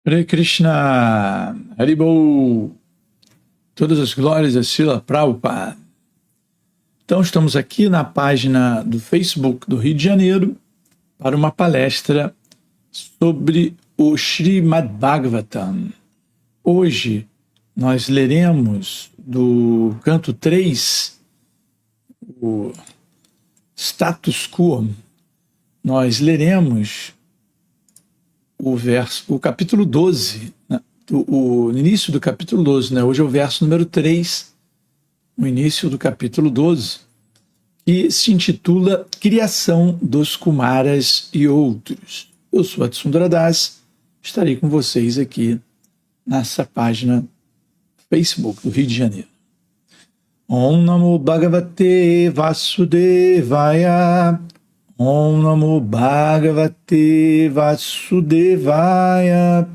Hare Krishna, Haribol, todas as glórias a Srila Prabhupada. Então estamos aqui na página do Facebook do Rio de Janeiro para uma palestra sobre o Srimad Bhagavatam. Hoje nós leremos do canto 3, o Status Quo. Nós leremos o capítulo 12, né? O início do capítulo 12, né? Hoje é o verso número 3, o início do capítulo 12, que se intitula Criação dos Kumaras e Outros. Eu sou Atsundara Das, estarei com vocês aqui nessa página Facebook do Rio de Janeiro. Om Namo Bhagavate Vasudevaya. Om Namo Bhagavate Vasudevaya.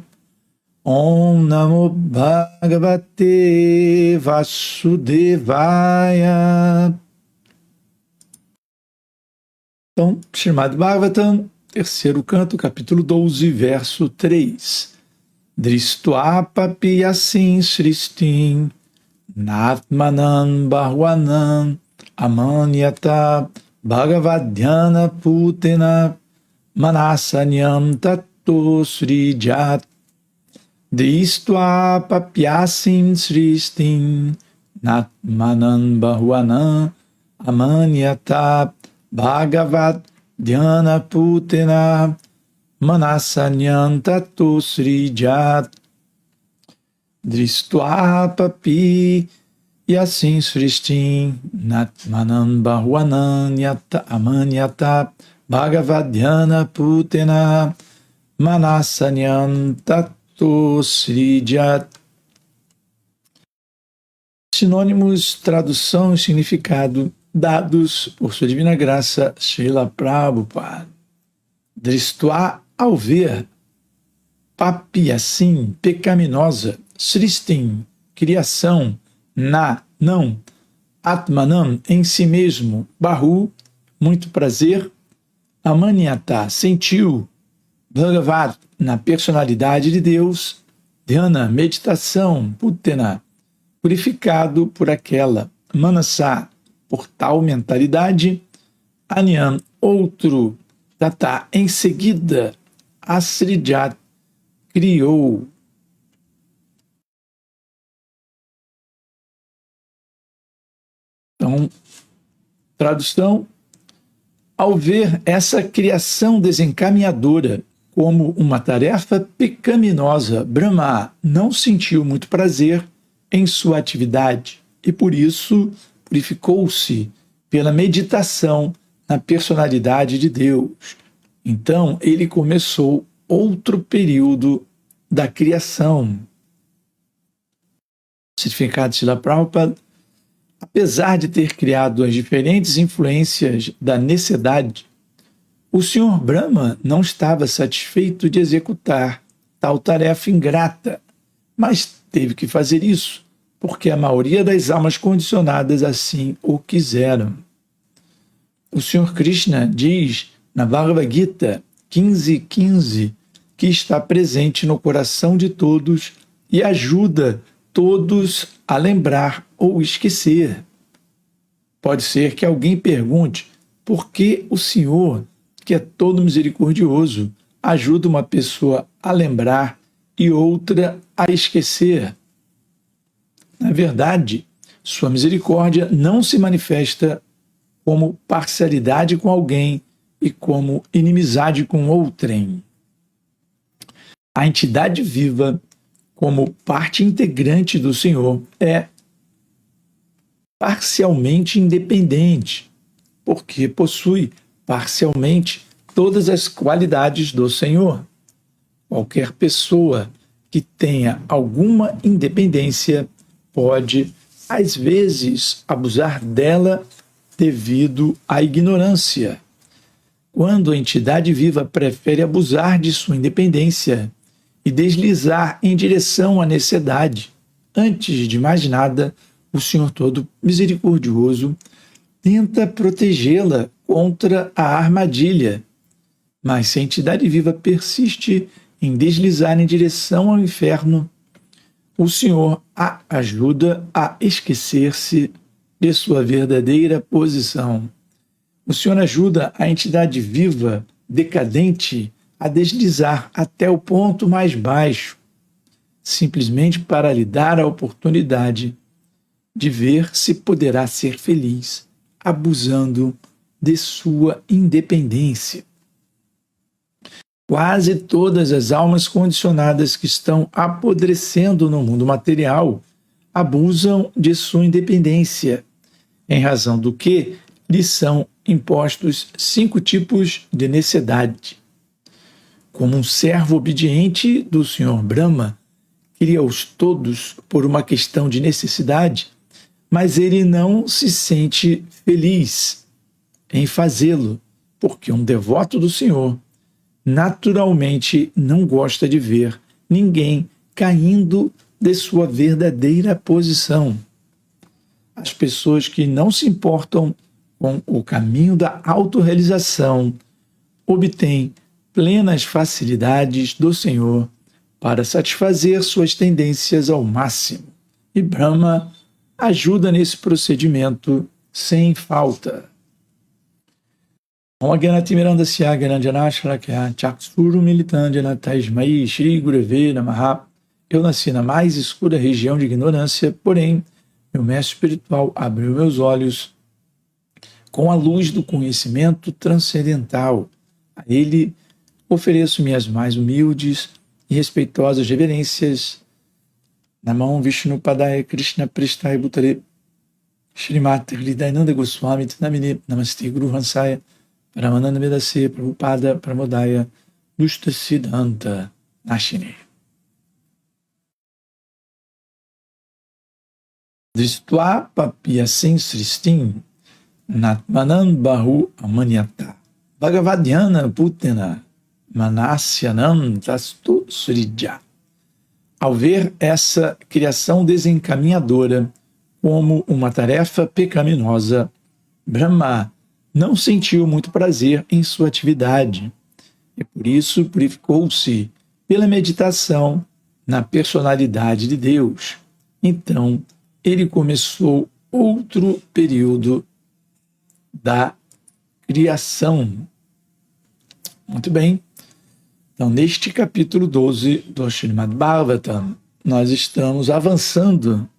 Om Namo Bhagavate Vasudevaya. Então, Srimad Bhagavatam, terceiro canto, capítulo 12, verso 3. Dristva papi asin sristim natmanan bahwanam amanyata Bhagavadhyana Putena Manasanyam Tato Srijat Dristva Papyasim Sristim Natmanan Bahwanam Amanyata Bhagavadhyana Putena Manasanyam Tato Srijat Dristva Papi E assim Sristim Natmanam Bahwanam Amanyata Bhagavadhyana Putena Manasanyam Tato Srijat. Sinônimos, tradução e significado dados por sua divina graça Srila Prabhupada. Dristva, ao ver, papi, assim, pecaminosa, Sristim, criação, na, não, Atmanam, em si mesmo, Bahu, muito prazer, Amanyata, sentiu, Bhagavat, na personalidade de Deus, Dhyana, meditação, Putena, purificado por aquela, Manasa, por tal mentalidade, Anyam, outro, Tata, em seguida, Asrijat, criou. Então, tradução: ao ver essa criação desencaminhadora como uma tarefa pecaminosa, Brahma não sentiu muito prazer em sua atividade e, por isso, purificou-se pela meditação na personalidade de Deus. Então, ele começou outro período da criação. Certificado de Srila Prabhupada: apesar de ter criado as diferentes influências da necessidade, o Senhor Brahma não estava satisfeito de executar tal tarefa ingrata, mas teve que fazer isso, porque a maioria das almas condicionadas assim o quiseram. O Senhor Krishna diz na Bhagavad Gita 15:15 que está presente no coração de todos e ajuda todos a lembrar ou esquecer. Pode ser que alguém pergunte por que o Senhor, que é todo misericordioso, ajuda uma pessoa a lembrar e outra a esquecer. Na verdade, sua misericórdia não se manifesta como parcialidade com alguém e como inimizade com outrem. A entidade viva, como parte integrante do Senhor, é parcialmente independente, porque possui parcialmente todas as qualidades do Senhor. Qualquer pessoa que tenha alguma independência pode, às vezes, abusar dela devido à ignorância. Quando a entidade viva prefere abusar de sua independência e deslizar em direção à necessidade, antes de mais nada, o Senhor todo misericordioso tenta protegê-la contra a armadilha. Mas se a entidade viva persiste em deslizar em direção ao inferno, o Senhor a ajuda a esquecer-se de sua verdadeira posição. O Senhor ajuda a entidade viva, decadente, a deslizar até o ponto mais baixo, simplesmente para lhe dar a oportunidade de ver se poderá ser feliz, abusando de sua independência. Quase todas as almas condicionadas que estão apodrecendo no mundo material abusam de sua independência, em razão do que lhes são impostos 5 tipos de necessidade. Como um servo obediente do Senhor Brahma, cria-os todos por uma questão de necessidade, mas ele não se sente feliz em fazê-lo, porque um devoto do Senhor naturalmente não gosta de ver ninguém caindo de sua verdadeira posição. As pessoas que não se importam com o caminho da autorrealização obtêm plenas facilidades do Senhor para satisfazer suas tendências ao máximo. E Brahma ajuda nesse procedimento sem falta. Eu nasci na mais escura região de ignorância, porém, meu mestre espiritual abriu meus olhos com a luz do conhecimento transcendental. A ele ofereço minhas mais humildes e respeitosas reverências. Namam Vishnu Padaya Krishna Prestaya Bhutale Shrimati Hridayananda Goswami Namine Namaste Guru Hansaya Paramananda Vedase Prabhupada Pramodaya Dushta Siddhanta Nashine. Dristva Papia Sen Sristim Natmanan Bahu Amanyata Bhagavadhyana Putena Manasyanam Tastu Sridya. Ao ver essa criação desencaminhadora como uma tarefa pecaminosa, Brahma não sentiu muito prazer em sua atividade e por isso purificou-se pela meditação na personalidade de Deus. Então, ele começou outro período da criação. Muito bem. Então, neste capítulo 12 do Srimad Bhagavatam, nós estamos avançando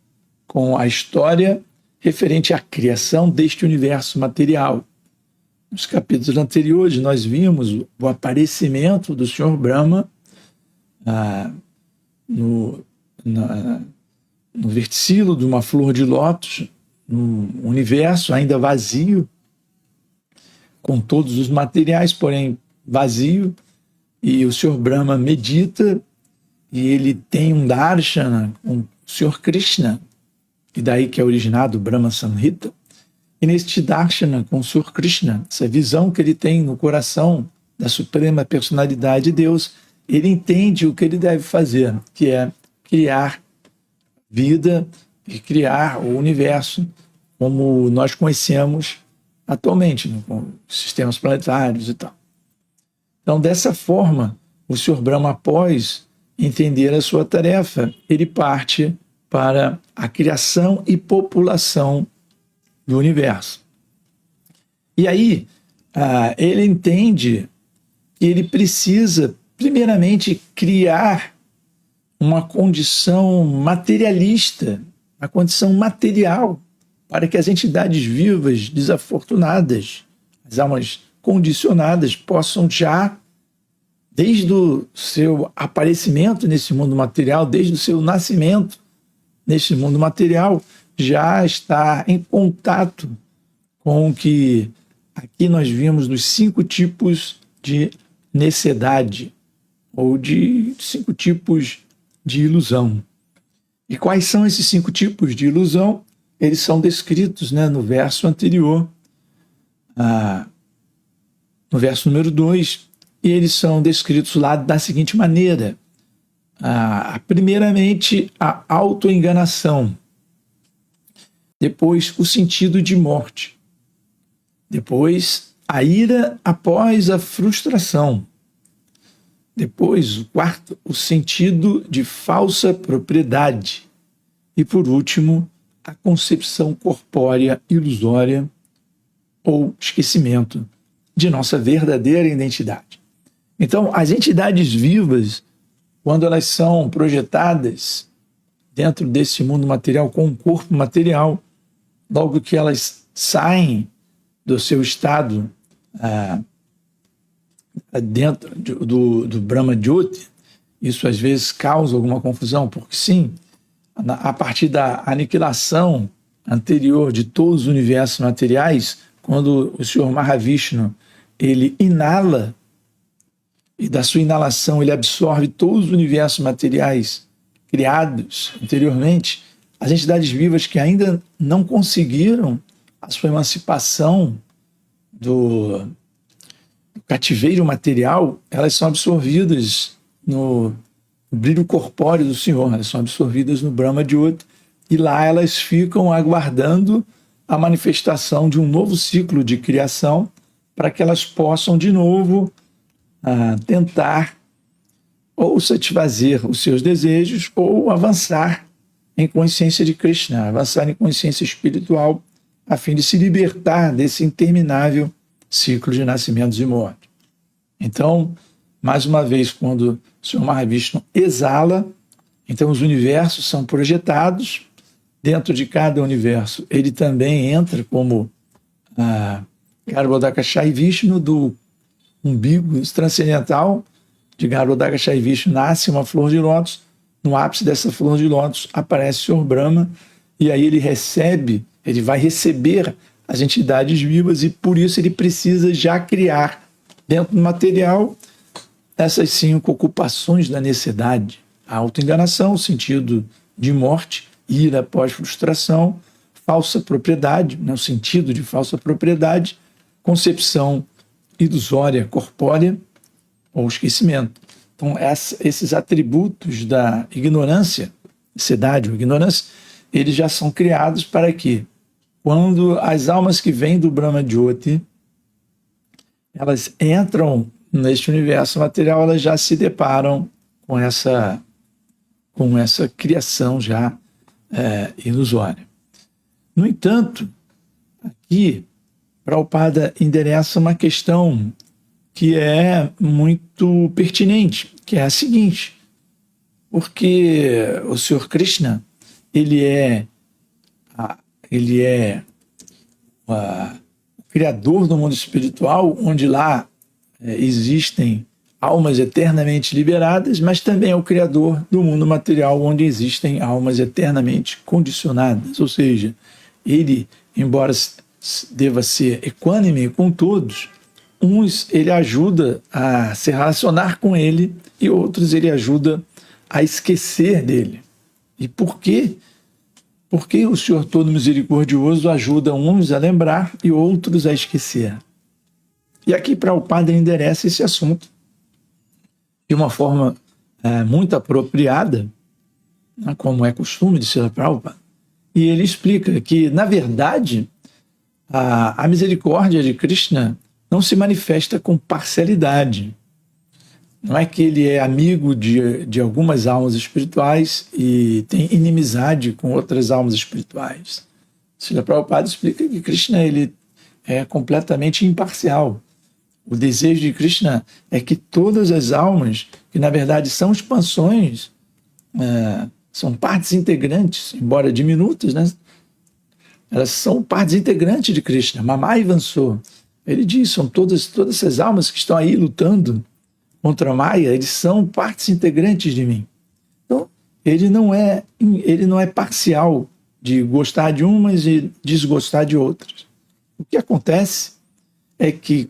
com a história referente à criação deste universo material. Nos capítulos anteriores, nós vimos o aparecimento do Senhor Brahma no verticilo de uma flor de lótus, no universo ainda vazio, com todos os materiais, porém vazio, e o Senhor Brahma medita, e ele tem um darshana com o Senhor Krishna, e daí que é originado o Brahma Samhita. E neste darshana com o Senhor Krishna, essa visão que ele tem no coração da suprema personalidade de Deus, ele entende o que ele deve fazer, que é criar vida e criar o universo como nós conhecemos atualmente, com sistemas planetários e tal. Então, dessa forma, o Senhor Brahma, após entender a sua tarefa, ele parte para a criação e população do universo. E aí, ele entende que ele precisa, primeiramente, criar uma condição materialista, a condição material, para que as entidades vivas, desafortunadas, as almas condicionadas, possam já, desde o seu aparecimento nesse mundo material, desde o seu nascimento nesse mundo material, já estar em contato com o que aqui nós vimos dos 5 tipos de necessidade, ou de 5 tipos de ilusão. E quais são esses 5 tipos de ilusão? Eles são descritos, no verso anterior, no verso número 2, e eles são descritos lá da seguinte maneira. Primeiramente, a autoenganação. Depois, o sentido de morte. Depois, a ira após a frustração. Depois, o quarto, o sentido de falsa propriedade. E, por último, a concepção corpórea ilusória ou esquecimento de nossa verdadeira identidade. Então, as entidades vivas, quando elas são projetadas dentro desse mundo material com um corpo material, logo que elas saem do seu estado dentro do Brahma Jyoti, isso às vezes causa alguma confusão, porque sim, a partir da aniquilação anterior de todos os universos materiais, quando o Senhor Mahavishnu ele inala, e da sua inalação ele absorve todos os universos materiais criados anteriormente, as entidades vivas que ainda não conseguiram a sua emancipação do cativeiro material, elas são absorvidas no brilho corpóreo do Senhor, elas são absorvidas no Brahma Jyoti, e lá elas ficam aguardando a manifestação de um novo ciclo de criação para que elas possam de novo tentar ou satisfazer os seus desejos ou avançar em consciência de Krishna, avançar em consciência espiritual a fim de se libertar desse interminável ciclo de nascimentos e mortes. Então, mais uma vez, quando o Senhor Mahavishnu exala, então os universos são projetados. Dentro de cada universo, ele também entra como Garbhodakashayi Vishnu, do umbigo transcendental de Garbhodakashayi Vishnu nasce uma flor de lótus. No ápice dessa flor de lótus aparece o Senhor Brahma, e aí ele vai receber as entidades vivas, e por isso ele precisa já criar dentro do material essas 5 ocupações da necessidade: a autoenganação, o sentido de morte, ira após frustração, falsa propriedade, o sentido de falsa propriedade, concepção ilusória corpórea ou esquecimento. Então, esses atributos da ignorância, necessidade ou ignorância, eles já são criados para que, quando as almas que vêm do Brahma Jyoti, elas entram neste universo material, elas já se deparam com essa criação já ilusória. No entanto, aqui, Prabhupada endereça uma questão que é muito pertinente, que é a seguinte: porque o Senhor Krishna, ele é o criador do mundo espiritual, onde lá existem almas eternamente liberadas, mas também é o criador do mundo material, onde existem almas eternamente condicionadas. Ou seja, ele, embora deva ser equânime com todos, uns ele ajuda a se relacionar com ele e outros ele ajuda a esquecer dele. E por quê? Porque o Senhor todo misericordioso ajuda uns a lembrar e outros a esquecer. E aqui Prabhupada endereça esse assunto de uma forma muito apropriada, né, como é costume de Srila Prabhupada. E ele explica que, na verdade, a misericórdia de Krishna não se manifesta com parcialidade. Não é que ele é amigo de algumas almas espirituais e tem inimizade com outras almas espirituais. Srila Prabhupada explica que Krishna ele é completamente imparcial. O desejo de Krishna é que todas as almas, que na verdade são expansões, são partes integrantes, embora diminutas, né? Elas são partes integrantes de Krishna. Mamai Vanso, ele diz, são todas essas almas que estão aí lutando contra a Maya, eles são partes integrantes de mim. Então, ele não é parcial de gostar de umas e desgostar de outras. O que acontece é que,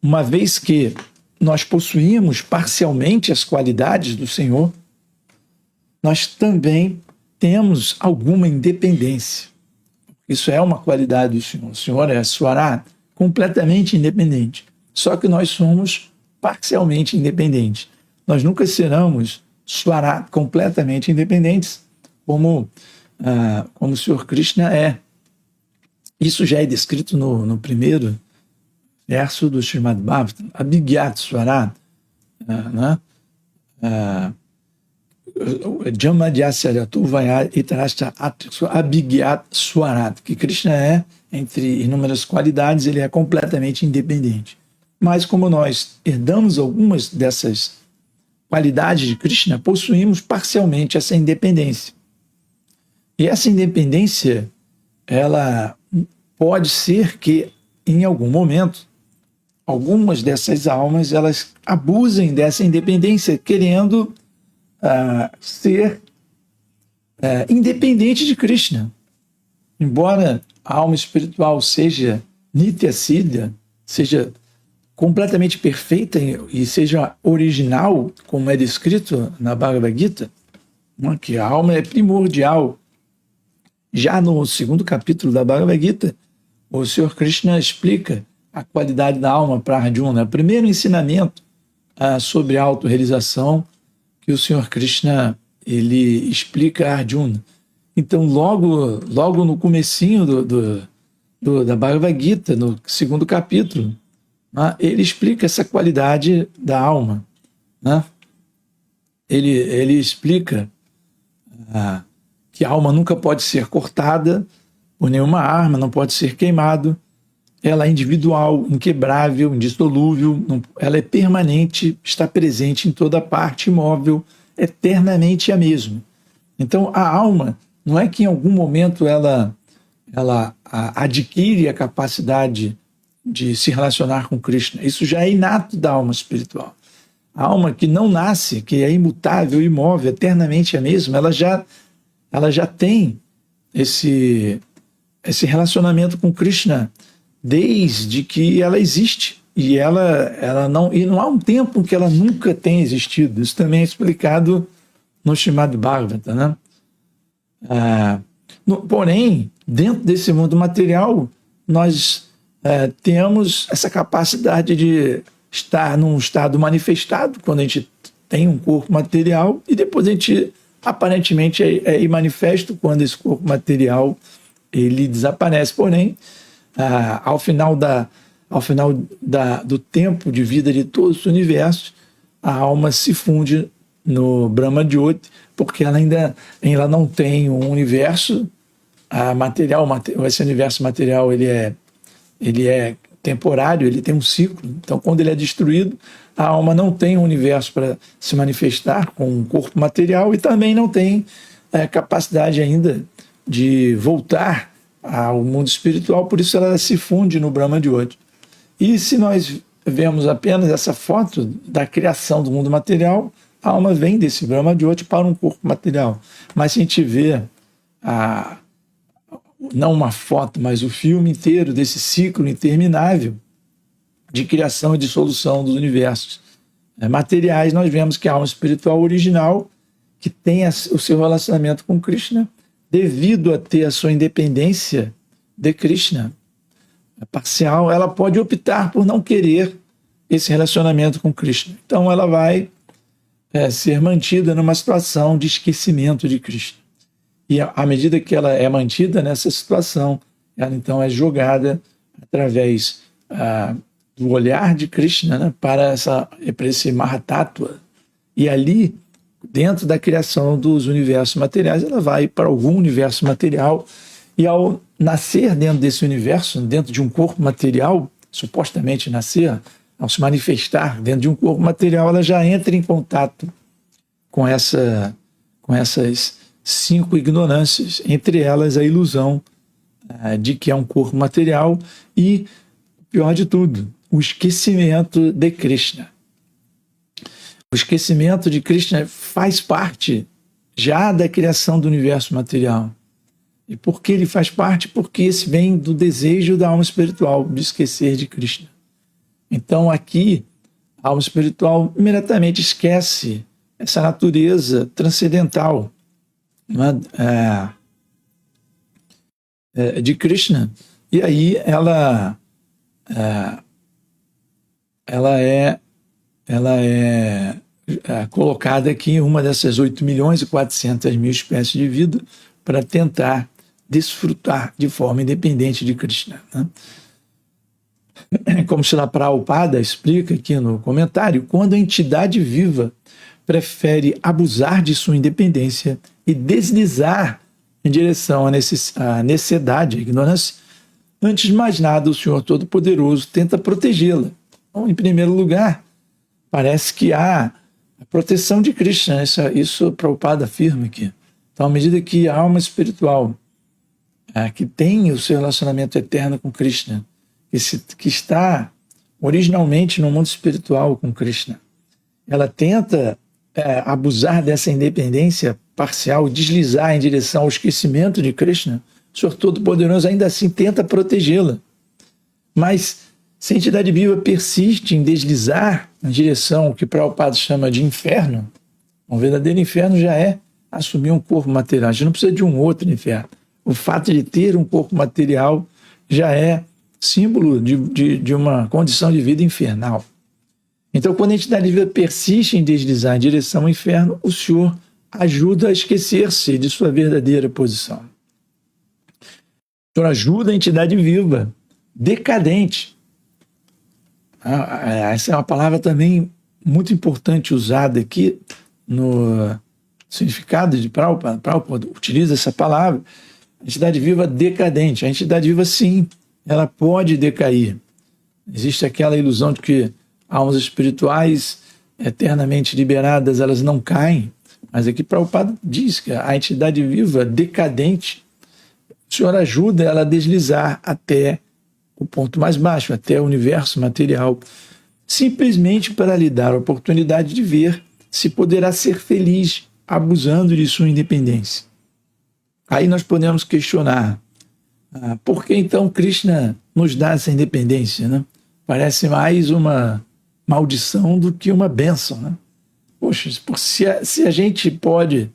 uma vez que nós possuímos parcialmente as qualidades do Senhor, nós também temos alguma independência. Isso é uma qualidade do Senhor. O Senhor é Swarat, completamente independente. Só que nós somos parcialmente independentes. Nós nunca seremos Swarat, completamente independentes, como o Senhor Krishna é. Isso já é descrito no primeiro verso do Srimad Bhagavatam, Abhigyat Swarat, né? Que Krishna é, entre inúmeras qualidades, ele é completamente independente. Mas como nós herdamos algumas dessas qualidades de Krishna, possuímos parcialmente essa independência. E essa independência, ela pode ser que, em algum momento, algumas dessas almas elas abusem dessa independência, querendo ser independente de Krishna. Embora a alma espiritual seja Nitya Siddha, seja completamente perfeita e seja original, como é descrito na Bhagavad Gita, que a alma é primordial. Já no segundo capítulo da Bhagavad Gita, o Senhor Krishna explica a qualidade da alma para Arjuna. O primeiro ensinamento sobre a autorrealização que o Senhor Krishna ele explica a Arjuna. Então, logo no comecinho da Bhagavad Gita, no segundo capítulo, ele explica essa qualidade da alma. Ele explica que a alma nunca pode ser cortada por nenhuma arma, não pode ser queimado. Ela é individual, inquebrável, indissolúvel, ela é permanente, está presente em toda parte, imóvel, eternamente a mesma. Então, a alma, não é que em algum momento ela adquire a capacidade de se relacionar com Krishna. Isso já é inato da alma espiritual. A alma que não nasce, que é imutável, imóvel, eternamente a mesma, ela já tem esse relacionamento com Krishna desde que ela existe. E não há um tempo que ela nunca tenha existido. Isso também é explicado no Srimad Bhagavata, né? Porém, dentro desse mundo material, nós temos essa capacidade de estar num estado manifestado, quando a gente tem um corpo material, e depois a gente aparentemente é imanifesto quando esse corpo material ele desaparece. Porém, ao final do tempo de vida de todos os universos, a alma se funde no Brahma Jyoti, porque ela não tem um universo material. Esse universo material ele é temporário, ele tem um ciclo. Então, quando ele é destruído, a alma não tem um universo para se manifestar com um corpo material e também não tem capacidade ainda de voltar ao mundo espiritual, por isso ela se funde no Brahma Jyoti. E se nós vemos apenas essa foto da criação do mundo material, a alma vem desse Brahma Jyoti para um corpo material. Mas se a gente vê não uma foto, mas o filme inteiro desse ciclo interminável de criação e dissolução dos universos materiais, nós vemos que a alma espiritual original, que tem o seu relacionamento com Krishna, devido a ter a sua independência de Krishna parcial, ela pode optar por não querer esse relacionamento com Krishna. Então ela vai ser mantida numa situação de esquecimento de Krishna. E à medida que ela é mantida nessa situação, ela então é jogada através do olhar de Krishna, né, para esse Mahatattva. E ali, dentro da criação dos universos materiais, ela vai para algum universo material e ao nascer dentro desse universo, dentro de um corpo material, supostamente nascer, ao se manifestar dentro de um corpo material, ela já entra em contato com essas 5 ignorâncias, entre elas a ilusão de que é um corpo material e, pior de tudo, o esquecimento de Krishna. O esquecimento de Krishna faz parte já da criação do universo material. E por que ele faz parte? Porque esse vem do desejo da alma espiritual de esquecer de Krishna. Então aqui, a alma espiritual imediatamente esquece essa natureza transcendental, de Krishna. E aí ela é colocada aqui em uma dessas 8.400.000 espécies de vida para tentar desfrutar de forma independente de Krishna, né? como Srila Prabhupada explica aqui no comentário, quando a entidade viva prefere abusar de sua independência e deslizar em direção à necessidade, à ignorância, antes de mais nada, o Senhor Todo-Poderoso tenta protegê-la. Então, em primeiro lugar, parece que há a proteção de Krishna. Isso Prabhupada afirma aqui. Então, à medida que a alma espiritual que tem o seu relacionamento eterno com Krishna, que está originalmente no mundo espiritual com Krishna, ela tenta abusar dessa independência parcial, deslizar em direção ao esquecimento de Krishna, o Senhor Todo-Poderoso ainda assim tenta protegê-la. Mas se a entidade viva persiste em deslizar em direção ao que Prabhupada chama de inferno, um verdadeiro inferno já é assumir um corpo material. A gente não precisa de um outro inferno. O fato de ter um corpo material já é símbolo de uma condição de vida infernal. Então, quando a entidade viva persiste em deslizar em direção ao inferno, o Senhor ajuda a esquecer-se de sua verdadeira posição. O Senhor ajuda a entidade viva, decadente. Essa é uma palavra também muito importante usada aqui no significado de Prabhupada. Prabhupada utiliza essa palavra. A entidade viva decadente. A entidade viva, sim, ela pode decair. Existe aquela ilusão de que almas espirituais eternamente liberadas, elas não caem. Mas aqui Prabhupada diz que a entidade viva decadente, o Senhor ajuda ela a deslizar até o ponto mais baixo, até o universo material, simplesmente para lhe dar a oportunidade de ver se poderá ser feliz abusando de sua independência. Aí nós podemos questionar, por que então Krishna nos dá essa independência, né? Parece mais uma maldição do que uma bênção, né? Poxa, se a gente pode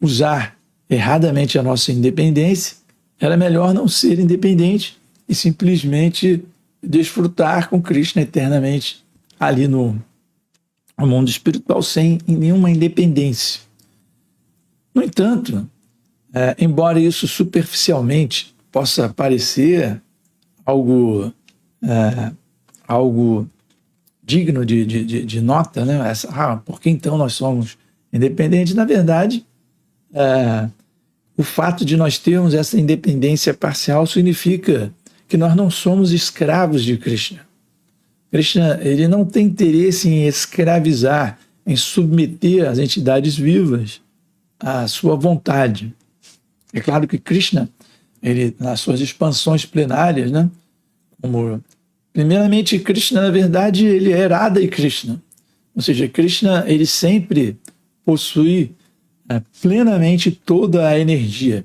usar erradamente a nossa independência, era melhor não ser independente e simplesmente desfrutar com Krishna eternamente ali no mundo espiritual sem nenhuma independência. No entanto, embora isso superficialmente possa parecer algo digno de nota, né? Por que então nós somos independentes? Na verdade, o fato de nós termos essa independência parcial significa que nós não somos escravos de Krishna. Krishna, ele não tem interesse em escravizar, em submeter as entidades vivas à sua vontade. É claro que Krishna, ele, nas suas expansões plenárias, né, primeiramente, Krishna, na verdade, ele é Radha e Krishna. Ou seja, Krishna, ele sempre possui plenamente toda a energia.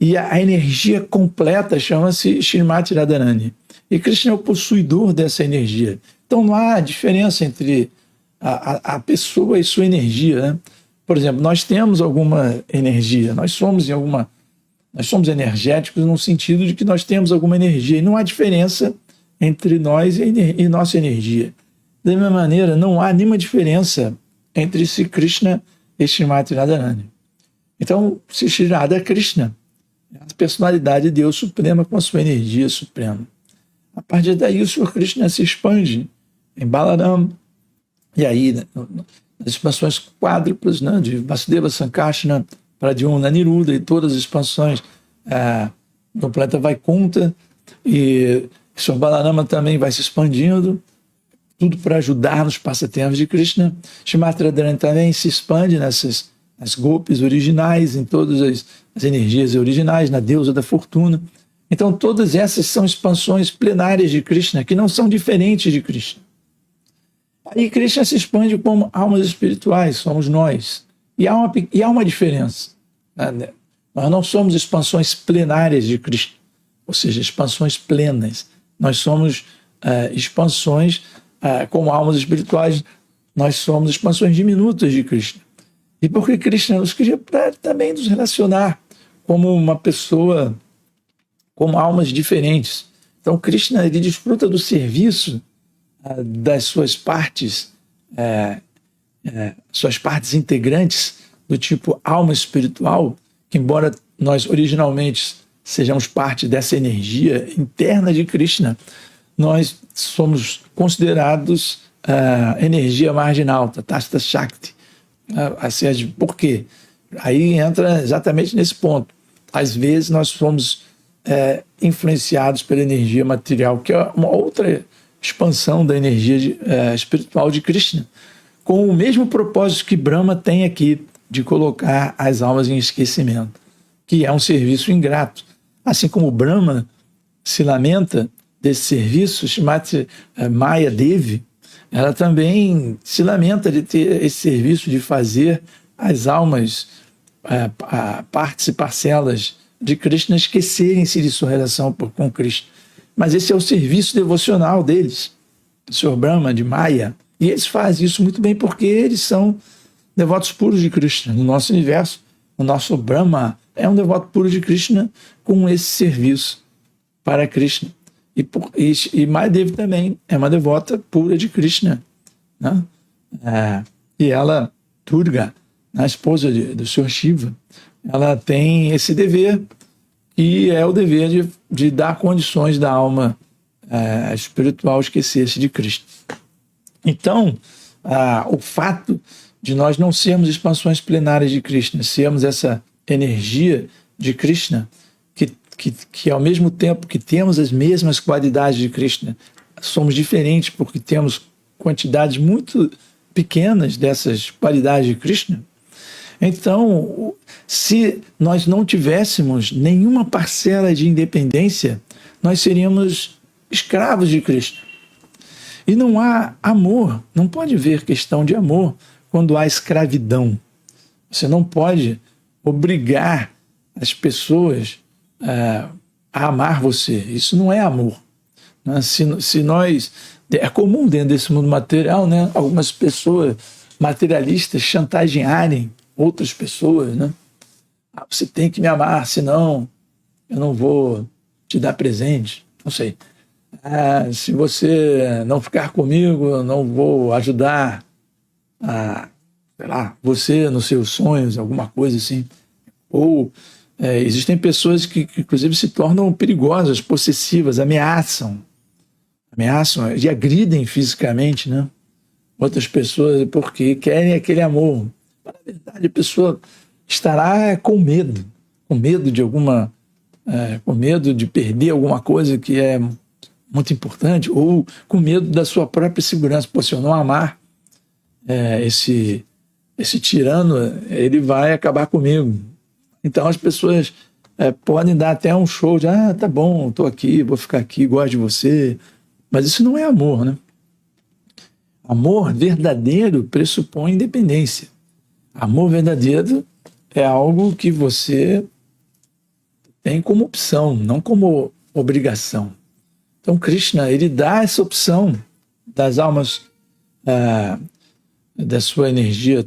E a energia completa chama-se Srimati Radharani. E Krishna é o possuidor dessa energia. Então não há diferença entre a pessoa e sua energia, né? Por exemplo, nós temos alguma energia, nós somos energéticos no sentido de que nós temos alguma energia. E não há diferença entre nós e nossa energia. Da mesma maneira, não há nenhuma diferença entre Sri Krishna e Srimati Radharani. Então, Sri Radha Krishna é a personalidade de Deus suprema com a sua energia suprema. A partir daí, o Senhor Krishna se expande em Balaram, e aí, nas expansões quádruplas, né, de Vasudeva, Sankarsana, Pradyumna, Niruddha, e todas as expansões do planeta Vaikunta, e o Senhor Balarama também vai se expandindo, tudo para ajudar nos passatempos de Krishna. Srimati Radharani também se expande nas golpes originais, em todas as energias originais, na deusa da fortuna. Então todas essas são expansões plenárias de Krishna, que não são diferentes de Krishna. Aí Krishna se expande como almas espirituais, somos nós. E há uma diferença, né? Nós não somos expansões plenárias de Krishna, ou seja, expansões plenas. Nós somos expansões, como almas espirituais, nós somos expansões diminutas de Krishna. E porque Krishna nos cria para também nos relacionar como uma pessoa, como almas diferentes. Então Krishna, ele desfruta do serviço das suas partes, suas partes integrantes do tipo alma espiritual, que embora nós originalmente sejamos parte dessa energia interna de Krishna, nós somos considerados energia marginal, Tatastha Shakti. Assim, por quê? Aí entra exatamente nesse ponto. Às vezes nós somos influenciados pela energia material, que é uma outra expansão da energia espiritual de Krishna, com o mesmo propósito que Brahma tem aqui, de colocar as almas em esquecimento, que é um serviço ingrato. Assim como Brahma se lamenta desse serviço, Shrimati Maya Devi, ela também se lamenta de ter esse serviço de fazer as almas, partes e parcelas de Krishna, esquecerem-se de sua relação com Krishna. Mas esse é o serviço devocional deles, do Sr. Brahma, de Maya. E eles fazem isso muito bem porque eles são devotos puros de Krishna. No nosso universo, o nosso Brahma é um devoto puro de Krishna com esse serviço para Krishna. E Mahadevi também é uma devota pura de Krishna, né? E ela, Durga, a esposa do Sr. Shiva, ela tem esse dever, que é o dever de dar condições da alma espiritual esquecer-se de Krishna. Então, o fato de nós não sermos expansões plenárias de Krishna, sermos essa energia de Krishna, que ao mesmo tempo que temos as mesmas qualidades de Krishna, somos diferentes porque temos quantidades muito pequenas dessas qualidades de Krishna. Então, se nós não tivéssemos nenhuma parcela de independência, nós seríamos escravos de Krishna. E não há amor, não pode haver questão de amor quando há escravidão. Você não pode obrigar as pessoas a amar você. Isso não é amor. Né? Se nós... É comum dentro desse mundo material, né, algumas pessoas materialistas chantagearem outras pessoas, né? Você tem que me amar, senão eu não vou te dar presente. Não sei. Se você não ficar comigo, eu não vou ajudar sei lá, você nos seus sonhos, alguma coisa assim. Ou existem pessoas que inclusive se tornam perigosas, possessivas, ameaçam e agridem fisicamente, né? Outras pessoas porque querem aquele amor. Na verdade, a pessoa estará com medo de alguma, com medo de perder alguma coisa que é muito importante, ou com medo da sua própria segurança. Pô, se eu não amar esse tirano, ele vai acabar comigo. Então as pessoas podem dar até um show de tá bom, estou aqui, vou ficar aqui, gosto de você. Mas isso não é amor, né? Amor verdadeiro pressupõe independência. Amor verdadeiro é algo que você tem como opção, não como obrigação. Então Krishna, ele dá essa opção das almas, da sua energia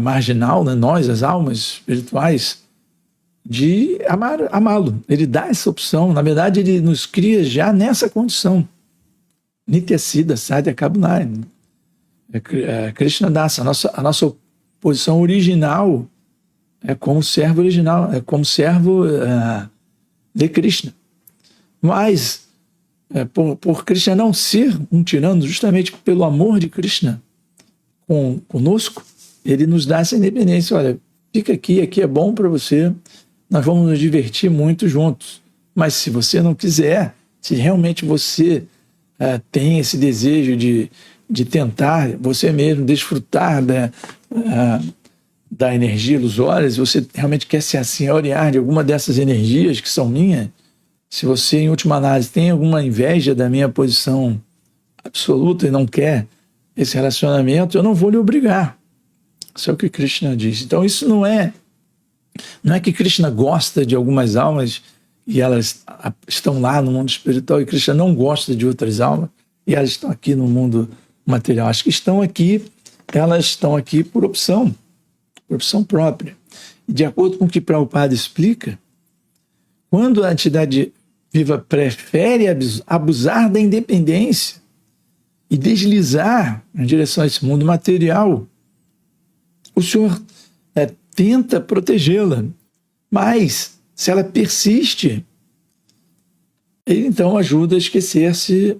marginal, né? Nós, as almas espirituais, de amá-lo. Ele dá essa opção. Na verdade, ele nos cria já nessa condição. Nityasiddha Sadhya Kabunai. Krishna Dasa, a nossa posição original é como servo original, é como servo de Krishna. Mas, por Krishna não ser um tirano, justamente pelo amor de Krishna conosco, ele nos dá essa independência. Olha, fica aqui é bom para você, nós vamos nos divertir muito juntos. Mas se você não quiser, se realmente você tem esse desejo de tentar você mesmo desfrutar da energia ilusória, se você realmente quer se assenhorear de alguma dessas energias que são minhas, se você, em última análise, tem alguma inveja da minha posição absoluta e não quer esse relacionamento, eu não vou lhe obrigar. Isso é o que Krishna diz. Então isso não é que Krishna gosta de algumas almas e elas estão lá no mundo espiritual e Krishna não gosta de outras almas e elas estão aqui no mundo material. Acho que elas estão aqui por opção própria. E de acordo com o que Prabhupada explica, quando a entidade viva prefere abusar da independência e deslizar em direção a esse mundo material, o Senhor tenta protegê-la, mas se ela persiste, ele então ajuda a esquecer-se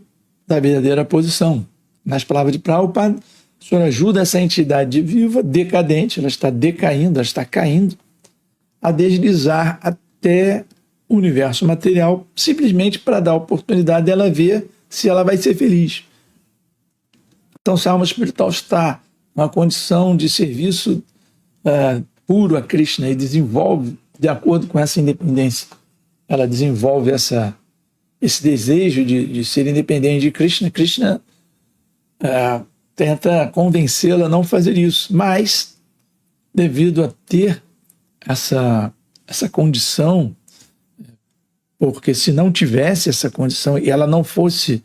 da verdadeira posição. Nas palavras de Prabhupada, o Senhor ajuda essa entidade viva, decadente, ela está decaindo, ela está caindo, a deslizar até o universo material, simplesmente para dar a oportunidade dela ver se ela vai ser feliz. Então, se a alma espiritual está numa condição de serviço puro a Krishna e desenvolve, de acordo com essa independência, ela desenvolve esse desejo de ser independente de Krishna, Krishna tenta convencê-la a não fazer isso, mas devido a ter essa condição, porque se não tivesse essa condição e ela não fosse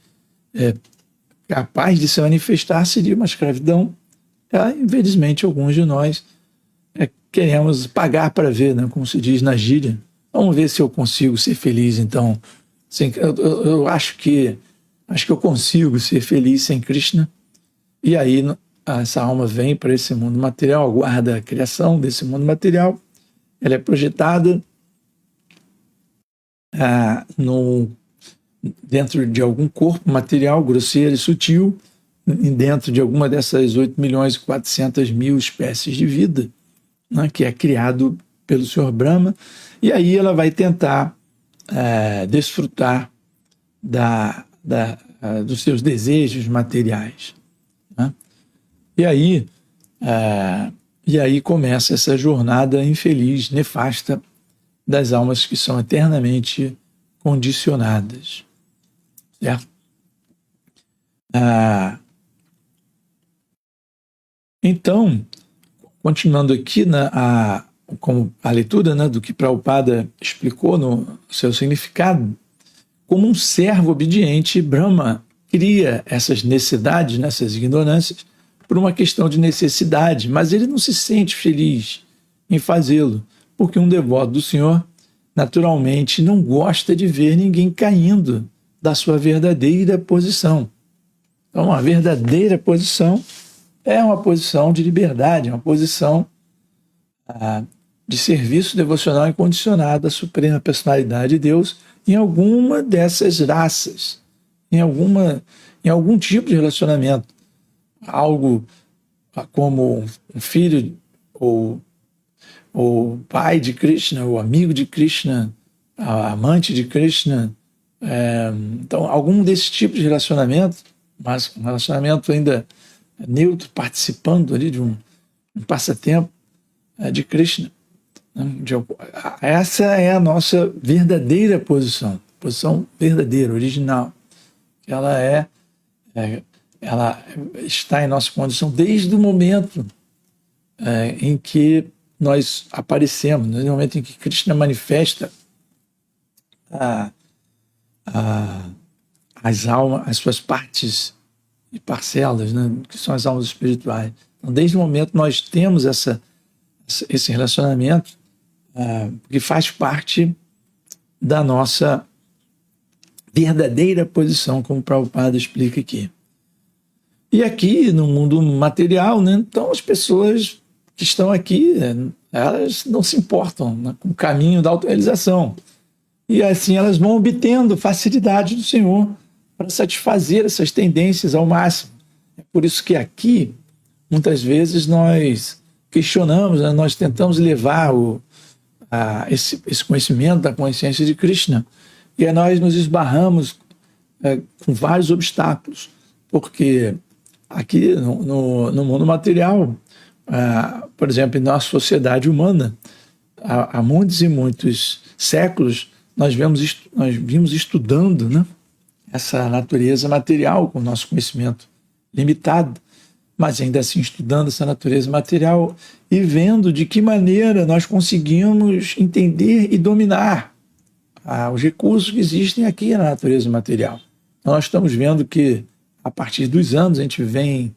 capaz de se manifestar, seria uma escravidão. Infelizmente, alguns de nós queremos pagar para ver, né, como se diz na gíria. Vamos ver se eu consigo ser feliz, então. Eu acho que eu consigo ser feliz sem Krishna. E aí essa alma vem para esse mundo material, aguarda a criação desse mundo material. Ela é projetada dentro de algum corpo material grosseiro e sutil, dentro de alguma dessas 8.400.000 espécies de vida, né, que é criado pelo Senhor Brahma, e aí ela vai tentar desfrutar dos seus desejos materiais, né? E aí começa essa jornada infeliz, nefasta, das almas que são eternamente condicionadas, certo? Então, continuando aqui com a leitura, né, do que Prabhupada explicou no seu significado, como um servo obediente, Brahma cria essas necessidades, essas ignorâncias, por uma questão de necessidade, mas ele não se sente feliz em fazê-lo, porque um devoto do Senhor, naturalmente, não gosta de ver ninguém caindo da sua verdadeira posição. Então, a verdadeira posição é uma posição de liberdade, uma posição de serviço devocional incondicionado à Suprema Personalidade de Deus em alguma dessas raças, em algum tipo de relacionamento. Algo como um filho ou pai de Krishna, ou amigo de Krishna, amante de Krishna. Então, algum desses tipos de relacionamento, mas um relacionamento ainda neutro, participando ali de um passatempo de Krishna. Essa é a nossa verdadeira posição verdadeira, original. Ela está em nossa condição desde o momento em que nós aparecemos, no momento em que Krishna manifesta as almas, as suas partes e parcelas, né, que são as almas espirituais. Então, desde o momento nós temos esse relacionamento que faz parte da nossa verdadeira posição, como o Prabhupada explica aqui. E aqui, no mundo material, né, então as pessoas que estão aqui, elas não se importam, né, com o caminho da autorrealização. E assim elas vão obtendo facilidade do Senhor para satisfazer essas tendências ao máximo. É por isso que aqui, muitas vezes, nós questionamos, né, nós tentamos levar esse conhecimento da consciência de Krishna, e aí nós nos esbarramos com vários obstáculos, porque aqui no mundo material, por exemplo, em nossa sociedade humana, há muitos e muitos séculos, nós vimos estudando, né, essa natureza material com o nosso conhecimento limitado, mas ainda assim estudando essa natureza material e vendo de que maneira nós conseguimos entender e dominar os recursos que existem aqui na natureza material. Então, nós estamos vendo que, a partir dos anos, a gente vem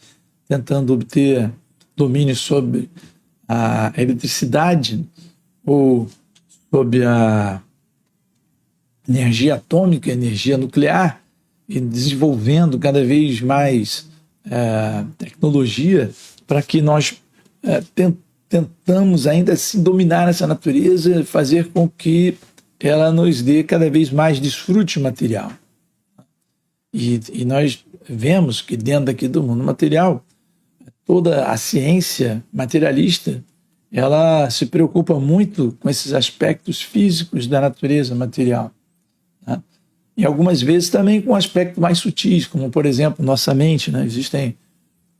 tentando obter domínio sobre a eletricidade ou sobre a energia atômica, energia nuclear, e desenvolvendo cada vez mais tecnologia para que nós tentamos ainda assim dominar essa natureza, fazer com que ela nos dê cada vez mais desfrute material. E nós vemos que dentro daqui do mundo material, toda a ciência materialista, ela se preocupa muito com esses aspectos físicos da natureza material, né? E algumas vezes também com aspectos mais sutis, como, por exemplo, nossa mente, né?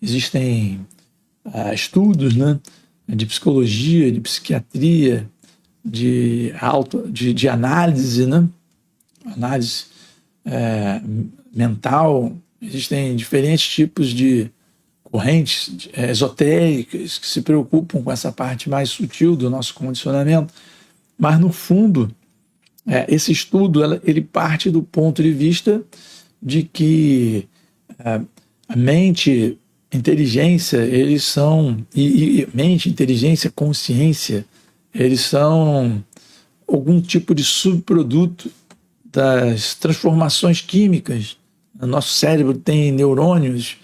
Existem estudos, né, de psicologia, de psiquiatria, de análise, né? Análise mental. Existem diferentes tipos de correntes esotéricas que se preocupam com essa parte mais sutil do nosso condicionamento, mas no fundo esse estudo ele parte do ponto de vista de que a mente, inteligência, eles são mente, inteligência, consciência, eles são algum tipo de subproduto das transformações químicas. O nosso cérebro tem neurônios,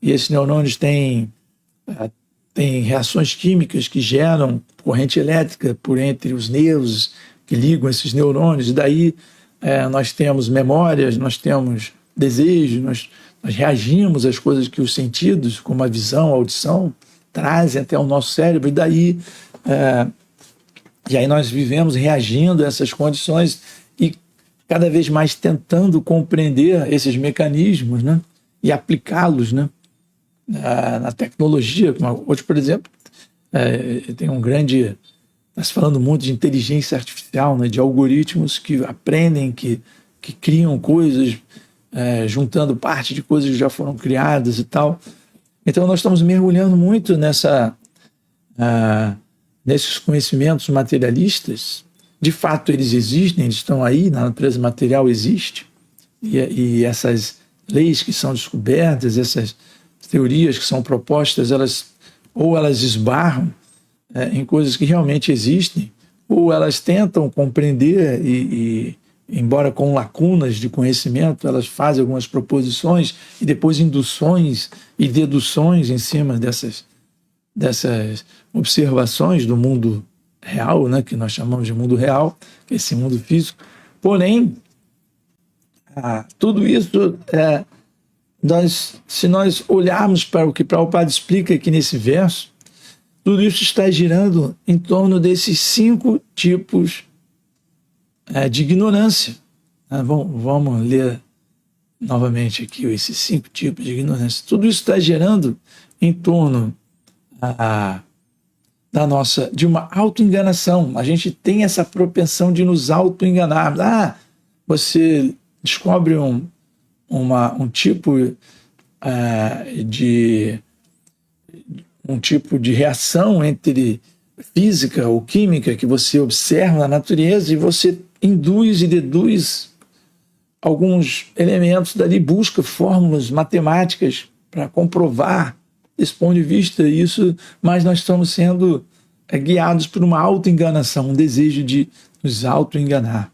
e esses neurônios têm reações químicas que geram corrente elétrica por entre os nervos que ligam esses neurônios, e daí nós temos memórias, nós temos desejos, nós reagimos às coisas que os sentidos, como a visão, a audição, trazem até o nosso cérebro, e aí nós vivemos reagindo a essas condições e cada vez mais tentando compreender esses mecanismos, né, e aplicá-los, né, na tecnologia. Hoje, por exemplo, tem um grande... Está se falando muito de inteligência artificial, né, de algoritmos que aprendem, que criam coisas, juntando parte de coisas que já foram criadas e tal. Então, nós estamos mergulhando muito nesses conhecimentos materialistas. De fato, eles existem, eles estão aí, na natureza material existe, e essas leis que são descobertas, essas teorias que são propostas, elas esbarram em coisas que realmente existem, ou elas tentam compreender e embora com lacunas de conhecimento, elas fazem algumas proposições e depois induções e deduções em cima dessas observações do mundo real, né, que nós chamamos de mundo real, que é esse mundo físico. Porém, tudo isso, se nós olharmos para o que Prabhupada explica aqui nesse verso, tudo isso está girando em torno desses 5 tipos de ignorância. Vamos ler novamente aqui esses 5 tipos de ignorância. Tudo isso está gerando em torno de uma autoenganação. A gente tem essa propensão de nos autoenganar. Você descobre um tipo de reação entre física ou química que você observa na natureza e você induz e deduz alguns elementos dali, busca fórmulas matemáticas para comprovar esse ponto de vista, mas nós estamos sendo guiados por uma autoenganação, um desejo de nos autoenganar,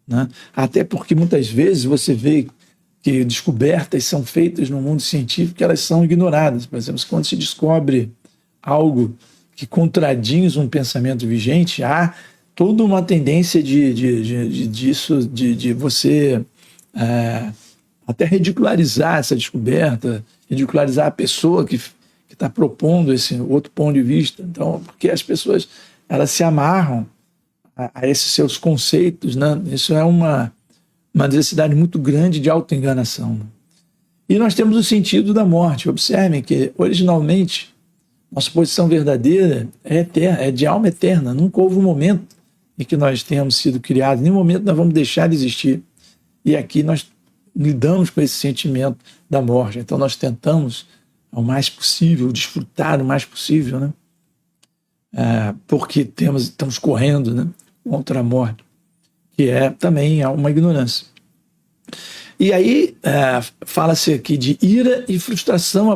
né? Até porque muitas vezes você vê que descobertas são feitas no mundo científico que elas são ignoradas. Por exemplo, quando se descobre algo que contradiz um pensamento vigente, há toda uma tendência de você até ridicularizar essa descoberta, ridicularizar a pessoa que está propondo esse outro ponto de vista. Então, porque as pessoas elas se amarram a esses seus conceitos, né? Isso é uma necessidade muito grande de autoenganação. E nós temos o sentido da morte. Observem que, originalmente, nossa posição verdadeira é eterna, é de alma eterna. Nunca houve um momento em que nós tenhamos sido criados, em nenhum momento nós vamos deixar de existir. E aqui nós lidamos com esse sentimento da morte. Então nós tentamos, ao mais possível, desfrutar o mais possível, né? Porque estamos correndo, né, contra a morte, que é também uma ignorância. E aí fala-se aqui de ira e frustração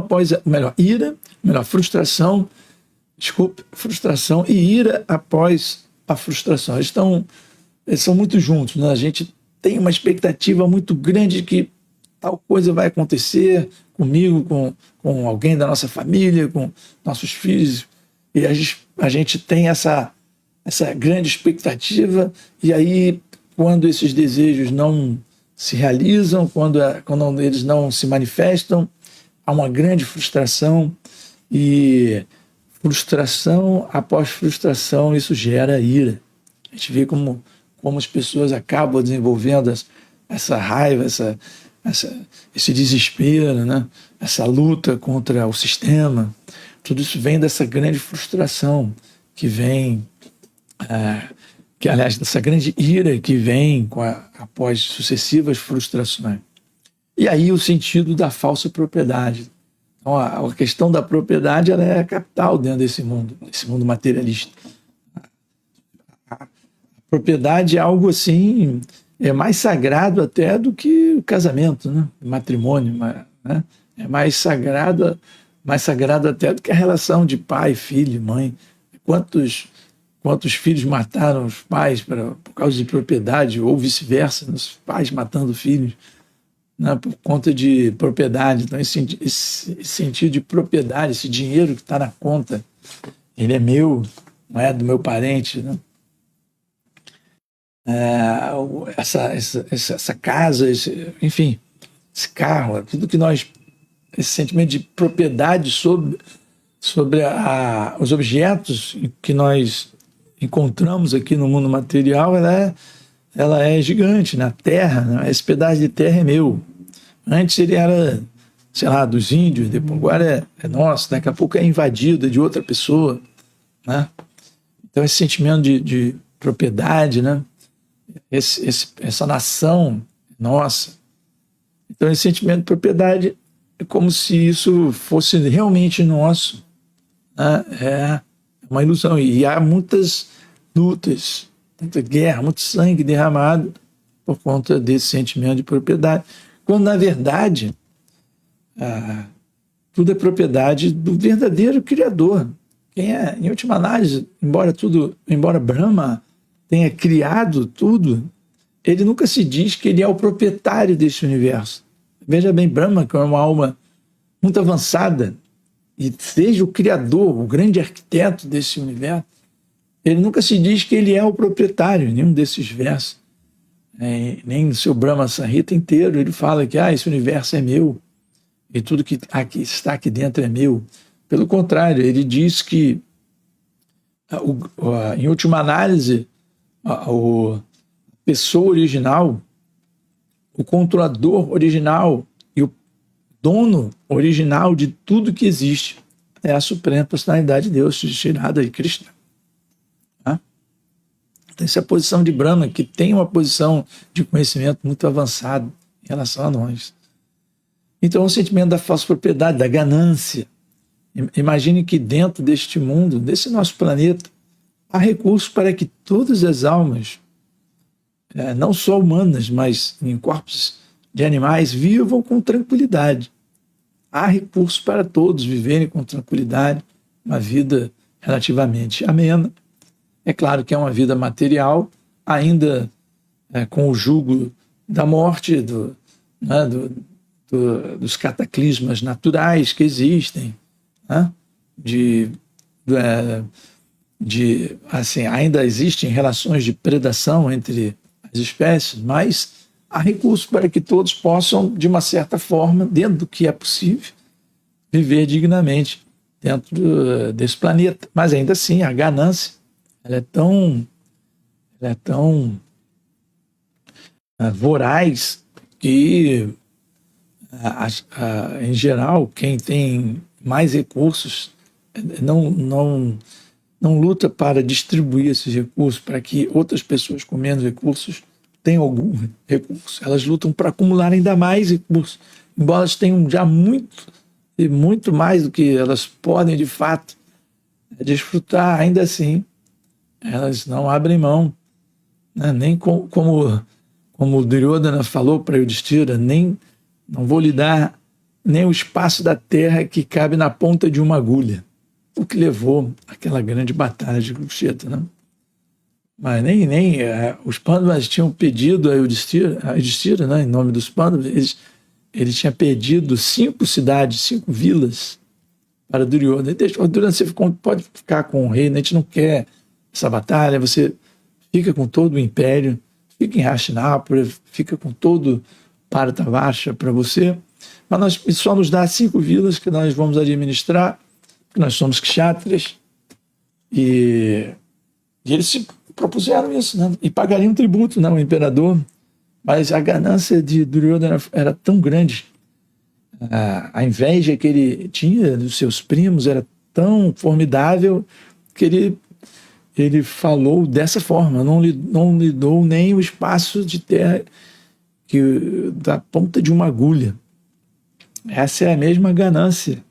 frustração e ira após a frustração. Eles são muito juntos, né? A gente tem uma expectativa muito grande de que tal coisa vai acontecer comigo, com alguém da nossa família, com nossos filhos, e a gente tem essa grande expectativa, e aí, quando esses desejos não se realizam, quando eles não se manifestam, há uma grande frustração, e frustração após frustração, isso gera ira. A gente vê como as pessoas acabam desenvolvendo essa raiva, esse desespero, né? Essa luta contra o sistema. Tudo isso vem dessa grande frustração que vem, aliás, dessa grande ira que vem após sucessivas frustrações. E aí o sentido da falsa propriedade. Então, a questão da propriedade, ela é capital dentro desse mundo materialista. A propriedade é algo assim, é mais sagrado até do que o casamento, né? O matrimônio, né? É mais sagrado até do que a relação de pai, filho, mãe. Quantos filhos mataram os pais por causa de propriedade, ou vice-versa, os pais matando filhos, né, por conta de propriedade. Então, esse sentido de propriedade, esse dinheiro que está na conta, ele é meu, não é do meu parente, né? Essa casa, enfim, esse carro, tudo que esse sentimento de propriedade sobre os objetos que nós encontramos aqui no mundo material, ela é gigante. Na terra, né? Esse pedaço de terra é meu. Antes ele era, sei lá, dos índios, depois agora é nosso, daqui a pouco é invadido de outra pessoa, né? Então esse sentimento de propriedade, né? Essa nação nossa. Então esse sentimento de propriedade é como se isso fosse realmente nosso, né? É uma ilusão. E há muitas lutas, muita guerra, muito sangue derramado por conta desse sentimento de propriedade. Quando, na verdade, tudo é propriedade do verdadeiro Criador. Quem é, em última análise, embora Brahma tenha criado tudo, ele nunca se diz que ele é o proprietário desse universo. Veja bem, Brahma, que é uma alma muito avançada, e seja o criador, o grande arquiteto desse universo, ele nunca se diz que ele é o proprietário em nenhum desses versos. Nem no seu Brahma Samhita inteiro ele fala que esse universo é meu e tudo que está aqui dentro é meu. Pelo contrário, ele diz que, em última análise, a pessoa original, o controlador original e o dono original de tudo que existe é a Suprema Personalidade de Deus, tirada de Krishna. Essa é a posição de Brahma, que tem uma posição de conhecimento muito avançado em relação a nós. Então, o sentimento da falsa propriedade, da ganância. Imagine que dentro deste mundo, desse nosso planeta, há recursos para que todas as almas, não só humanas, mas em corpos de animais, vivam com tranquilidade. Há recursos para todos viverem com tranquilidade, uma vida relativamente amena. É claro que é uma vida material, ainda com o jugo da morte, dos cataclismas naturais que existem, né? Assim, ainda existem relações de predação entre as espécies, mas há recursos para que todos possam, de uma certa forma, dentro do que é possível, viver dignamente dentro desse planeta. Mas ainda assim, a ganância ela é tão voraz que, em geral, quem tem mais recursos não luta para distribuir esses recursos, para que outras pessoas com menos recursos tenham algum recurso. Elas lutam para acumular ainda mais recursos, embora elas tenham já muito mais do que elas podem, de fato, desfrutar. Ainda assim, elas não abrem mão, né? Nem como o Duryodhana falou para Yudhishthira, não vou lhe dar nem o espaço da terra que cabe na ponta de uma agulha, o que levou àquela grande batalha de Kurukshetra, né? Mas nem os Pandavas tinham pedido a Yudhishthira, né, em nome dos Pandavas, ele tinha pedido 5 cidades, 5 vilas para Duryodhana. Duryodhana, você pode ficar com o rei, a gente não quer essa batalha, você fica com todo o império, fica em Hastinapura, fica com todo Bharatavarsha para você, mas só nos dá 5 vilas que nós vamos administrar, porque nós somos kshatras, e eles se propuseram isso, né? E pagariam tributo, não, o imperador, mas a ganância de Duryodhana era tão grande, a inveja que ele tinha dos seus primos era tão formidável que ele falou dessa forma, não lhe dou nem o espaço de terra da ponta de uma agulha. Essa é a mesma ganância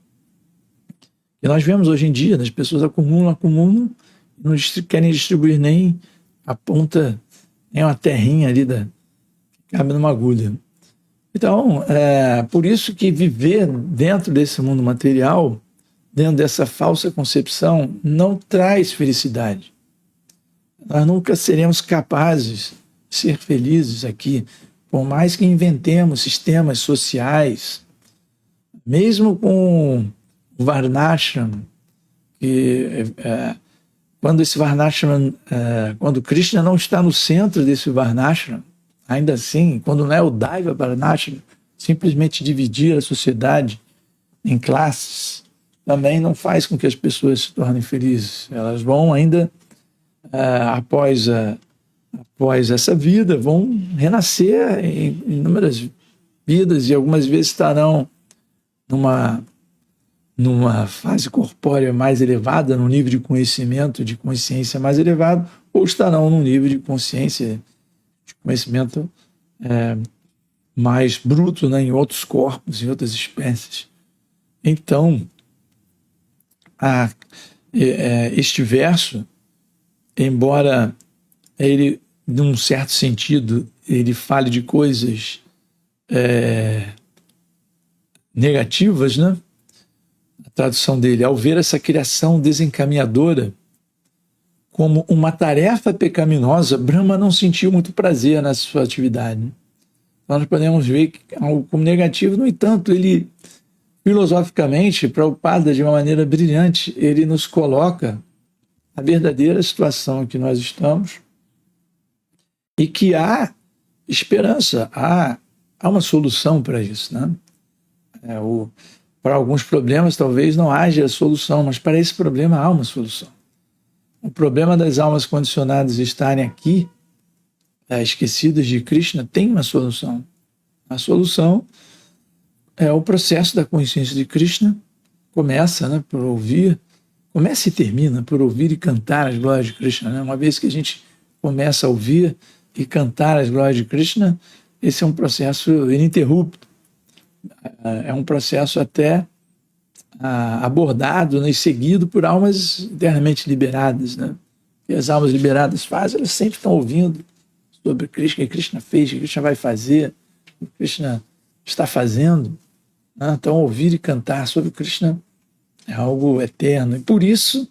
que nós vemos hoje em dia, as pessoas acumulam, não querem distribuir nem a ponta, nem uma terrinha ali que cabe numa agulha. Então, por isso que viver dentro desse mundo material, dentro dessa falsa concepção, não traz felicidade. Nós nunca seremos capazes de ser felizes aqui, por mais que inventemos sistemas sociais, mesmo com o Varnashram, quando esse Varnashram, quando Krishna não está no centro desse Varnashram, ainda assim, quando não é o Daiva Varnashram, simplesmente dividir a sociedade em classes, também não faz com que as pessoas se tornem felizes. Elas vão ainda, após essa vida, vão renascer em inúmeras vidas e algumas vezes estarão numa fase corpórea mais elevada, num nível de conhecimento, de consciência mais elevado, ou estarão num nível de consciência, de conhecimento mais bruto, né, em outros corpos, em outras espécies. Então, este verso, embora ele, num certo sentido, ele fale de coisas negativas, né? A tradução dele, ao ver essa criação desencaminhadora como uma tarefa pecaminosa, Brahma não sentiu muito prazer nessa sua atividade. Então nós podemos ver algo como negativo, no entanto, ele, filosoficamente, Prabhupada, de uma maneira brilhante, ele nos coloca a verdadeira situação em que nós estamos e que há esperança, há uma solução para isso, né? Para alguns problemas talvez não haja solução, mas para esse problema há uma solução. O problema das almas condicionadas estarem aqui, esquecidas de Krishna, tem uma solução. A solução é o processo da consciência de Krishna, começa, né, por ouvir, começa e termina por ouvir e cantar as glórias de Krishna, né? Uma vez que a gente começa a ouvir e cantar as glórias de Krishna, esse é um processo ininterrupto. É um processo até abordado, né, e seguido por almas eternamente liberadas, né? E as almas liberadas fazem, elas sempre estão ouvindo sobre Krishna, o que Krishna fez, o que Krishna vai fazer, o que Krishna está fazendo, né? Então, ouvir e cantar sobre Krishna é algo eterno. E por isso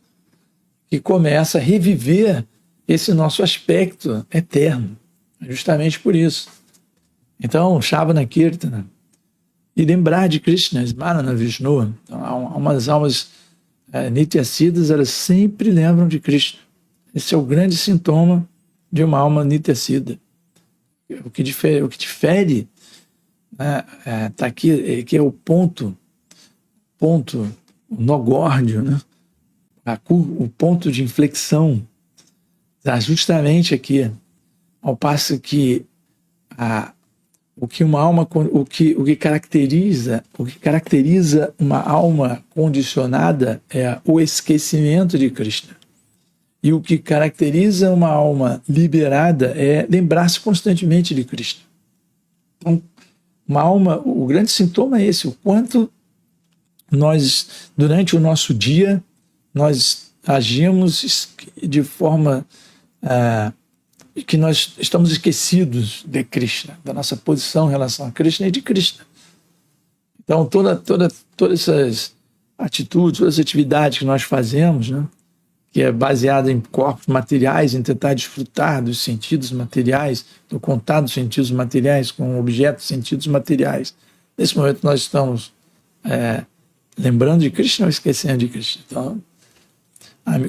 que começa a reviver esse nosso aspecto eterno. Justamente por isso. Então, Shravana Kirtana, e lembrar de Krishna, Smarana Vishnu. Então, umas almas Nityasiddhas, elas sempre lembram de Krishna. Esse é o grande sintoma de uma alma Nityasiddha. O que difere, né, tá aqui, que é o ponto, o nogórdio, né? O ponto de inflexão, está justamente aqui, ao passo que o que caracteriza uma alma condicionada é o esquecimento de Krishna. E o que caracteriza uma alma liberada é lembrar-se constantemente de Krishna. Então, uma alma, o grande sintoma é esse, o quanto nós, durante o nosso dia, nós agimos de forma que nós estamos esquecidos de Krishna, da nossa posição em relação a Krishna e de Krishna. Então, todas essas atitudes, todas as atividades que nós fazemos, né, que é baseada em corpos materiais, em tentar desfrutar dos sentidos materiais, do contato dos sentidos materiais com objetos de sentidos materiais. Nesse momento nós estamos lembrando de Krishna ou esquecendo de Krishna. Então,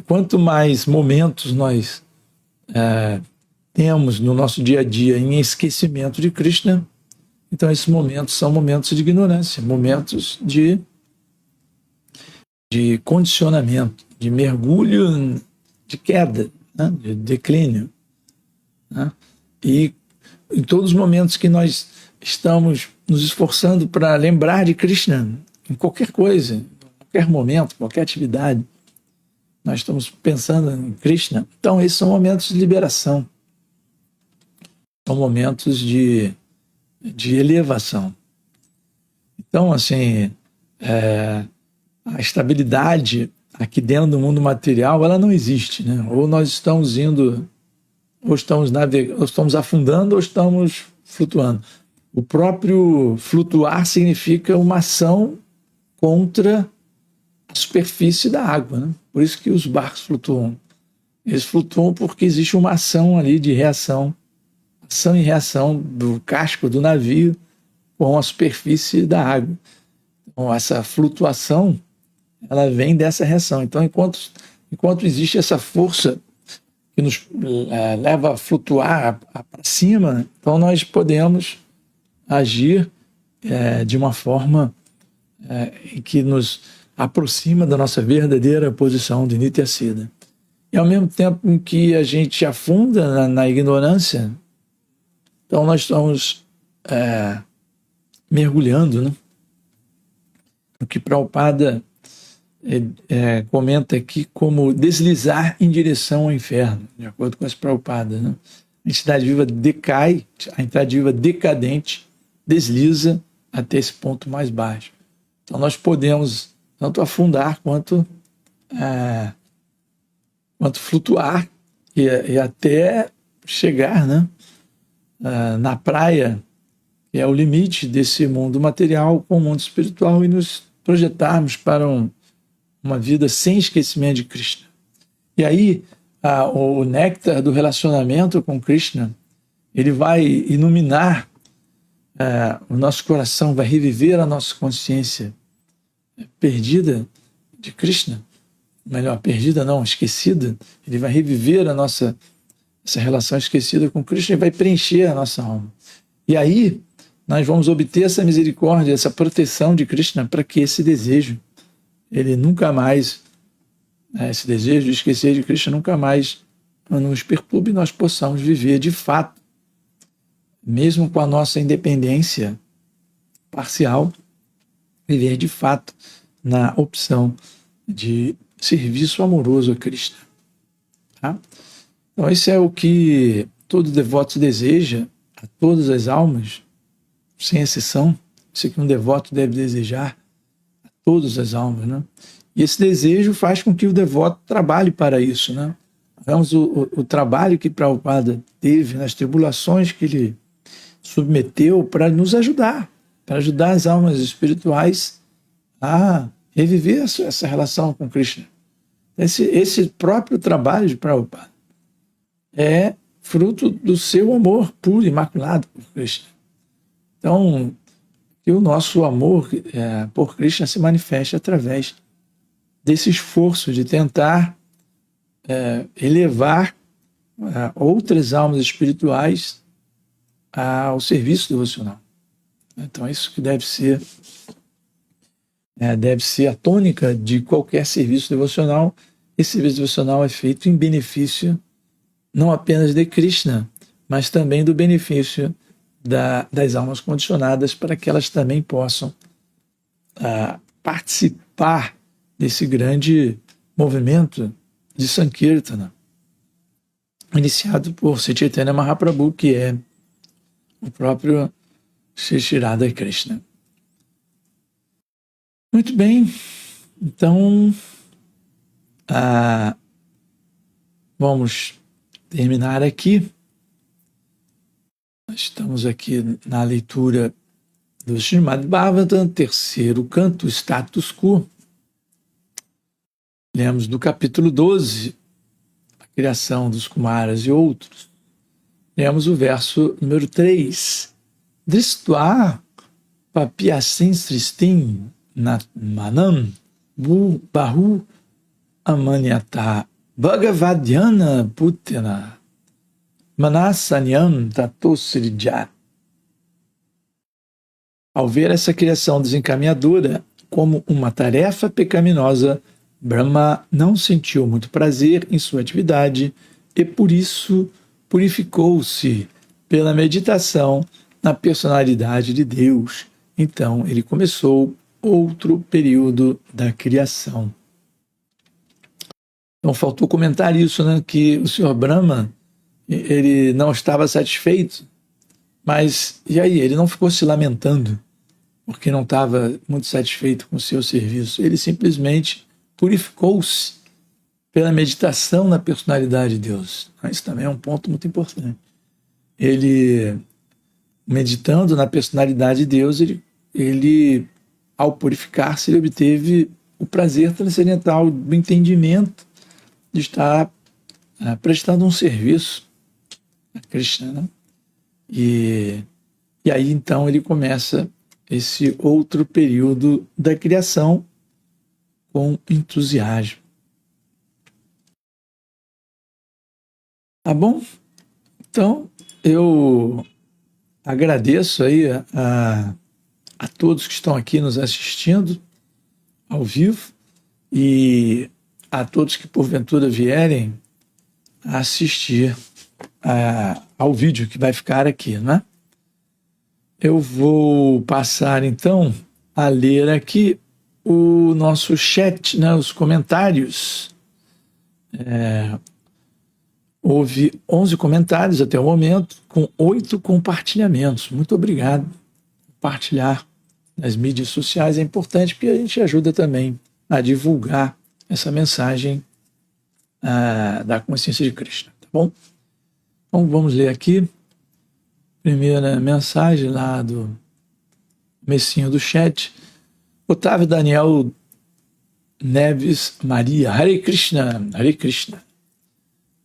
quanto mais momentos nós temos no nosso dia a dia em esquecimento de Krishna, então esses momentos são momentos de ignorância, momentos de condicionamento, de mergulho, de queda, né? De declínio. Né? E em todos os momentos que nós estamos nos esforçando para lembrar de Krishna, em qualquer coisa, em qualquer momento, qualquer atividade, nós estamos pensando em Krishna. Então, esses são momentos de liberação, são momentos de elevação. Então, assim, a estabilidade aqui dentro do mundo material, ela não existe, né? Ou nós estamos indo, ou estamos navegando, ou estamos afundando, ou estamos flutuando. O próprio flutuar significa uma ação contra a superfície da água, né? Por isso que os barcos flutuam. Eles flutuam porque existe uma ação ali de reação, ação e reação do casco do navio com a superfície da água. Então, essa flutuação, ela vem dessa reação. Então, enquanto existe essa força que nos leva a flutuar para cima, então nós podemos agir de uma forma que nos aproxima da nossa verdadeira posição de Nitya Siddha. E ao mesmo tempo em que a gente afunda na ignorância, então nós estamos mergulhando, né? O que Prabhupada comenta aqui como deslizar em direção ao inferno, de acordo com as Prabhupada, né? A entidade viva decai, a entidade viva decadente desliza até esse ponto mais baixo. Então nós podemos tanto afundar quanto flutuar e até chegar, né, na praia, que é o limite desse mundo material com o mundo espiritual, e nos projetarmos para uma vida sem esquecimento de Krishna. E aí o néctar do relacionamento com Krishna, ele vai iluminar o nosso coração, vai reviver a nossa consciência perdida de Krishna, melhor, perdida não, esquecida. Ele vai reviver essa relação esquecida com Krishna e vai preencher a nossa alma. E aí nós vamos obter essa misericórdia, essa proteção de Krishna, para que esse desejo, ele nunca mais, esse desejo de esquecer de Krishna nunca mais nos perturbe e nós possamos viver de fato, mesmo com a nossa independência parcial, viver de fato na opção de serviço amoroso a Krishna. Tá? Então, esse é o que todo devoto deseja a todas as almas, sem exceção. Isso é que um devoto deve desejar a todas as almas, né? E esse desejo faz com que o devoto trabalhe para isso, né? Vemos o trabalho que Prabhupada teve nas tribulações que ele submeteu para nos ajudar, para ajudar as almas espirituais a reviver essa relação com Krishna. Esse próprio trabalho de Prabhupada é fruto do seu amor puro, imaculado por Krishna. Então, que o nosso amor por Krishna se manifeste através desse esforço de tentar elevar outras almas espirituais ao serviço devocional. Então, isso que deve ser a tônica de qualquer serviço devocional. Esse serviço devocional é feito em benefício não apenas de Krishna, mas também do benefício das almas condicionadas, para que elas também possam participar desse grande movimento de Sankirtana, iniciado por Sri Chaitanya Mahaprabhu, que é o próprio Shri Shri Radha Krishna. Muito bem, então vamos terminar aqui. Nós estamos aqui na leitura do Srimad Bhagavatam, terceiro canto, Status Quo. Lemos do capítulo 12, a criação dos Kumaras e outros. Lemos o verso número 3. Dristva papiasin sristin manam bahu amanyata bhagavadyana putena Manasanyam Tatosrija. Ao ver essa criação desencaminhadora como uma tarefa pecaminosa, Brahma não sentiu muito prazer em sua atividade e, por isso, purificou-se pela meditação na personalidade de Deus. Então, ele começou outro período da criação. Então, faltou comentar isso, né? Que o Senhor Brahma, ele não estava satisfeito, mas, e aí? Ele não ficou se lamentando porque não estava muito satisfeito com o seu serviço. Ele simplesmente purificou-se pela meditação na personalidade de Deus. Isso também é um ponto muito importante. Ele, meditando na personalidade de Deus, ele ao purificar-se, ele obteve o prazer transcendental do entendimento de estar prestando um serviço a Krishna, né? E aí, então, ele começa esse outro período da criação com entusiasmo. Tá bom? Então, eu agradeço aí a todos que estão aqui nos assistindo ao vivo e a todos que porventura vierem a assistir ao vídeo que vai ficar aqui, né? Eu vou passar então a ler aqui o nosso chat, né, os comentários. Houve 11 comentários até o momento, com 8 compartilhamentos. Muito obrigado. Compartilhar nas mídias sociais é importante porque a gente ajuda também a divulgar essa mensagem da consciência de Krishna, tá bom? Então vamos ler aqui. Primeira mensagem lá do comecinho do chat. Otávio Daniel Neves Maria. Hare Krishna, Hare Krishna.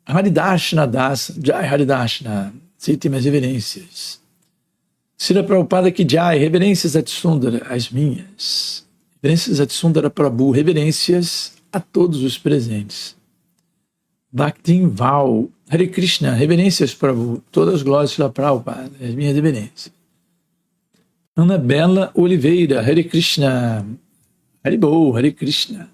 Haridashna Das, Jai Haridashna. Aceite minhas reverências. Srila Prabhupada que Jai, reverências a Tsundara, as minhas. Reverências a Tsundara Prabhu, reverências a todos os presentes. Bhaktin Val, Hare Krishna, reverências Prabhu, todas as glórias da Prabhupada, as minhas reverências. Ana Bela Oliveira, Hare Krishna, Haribol, Hare Krishna.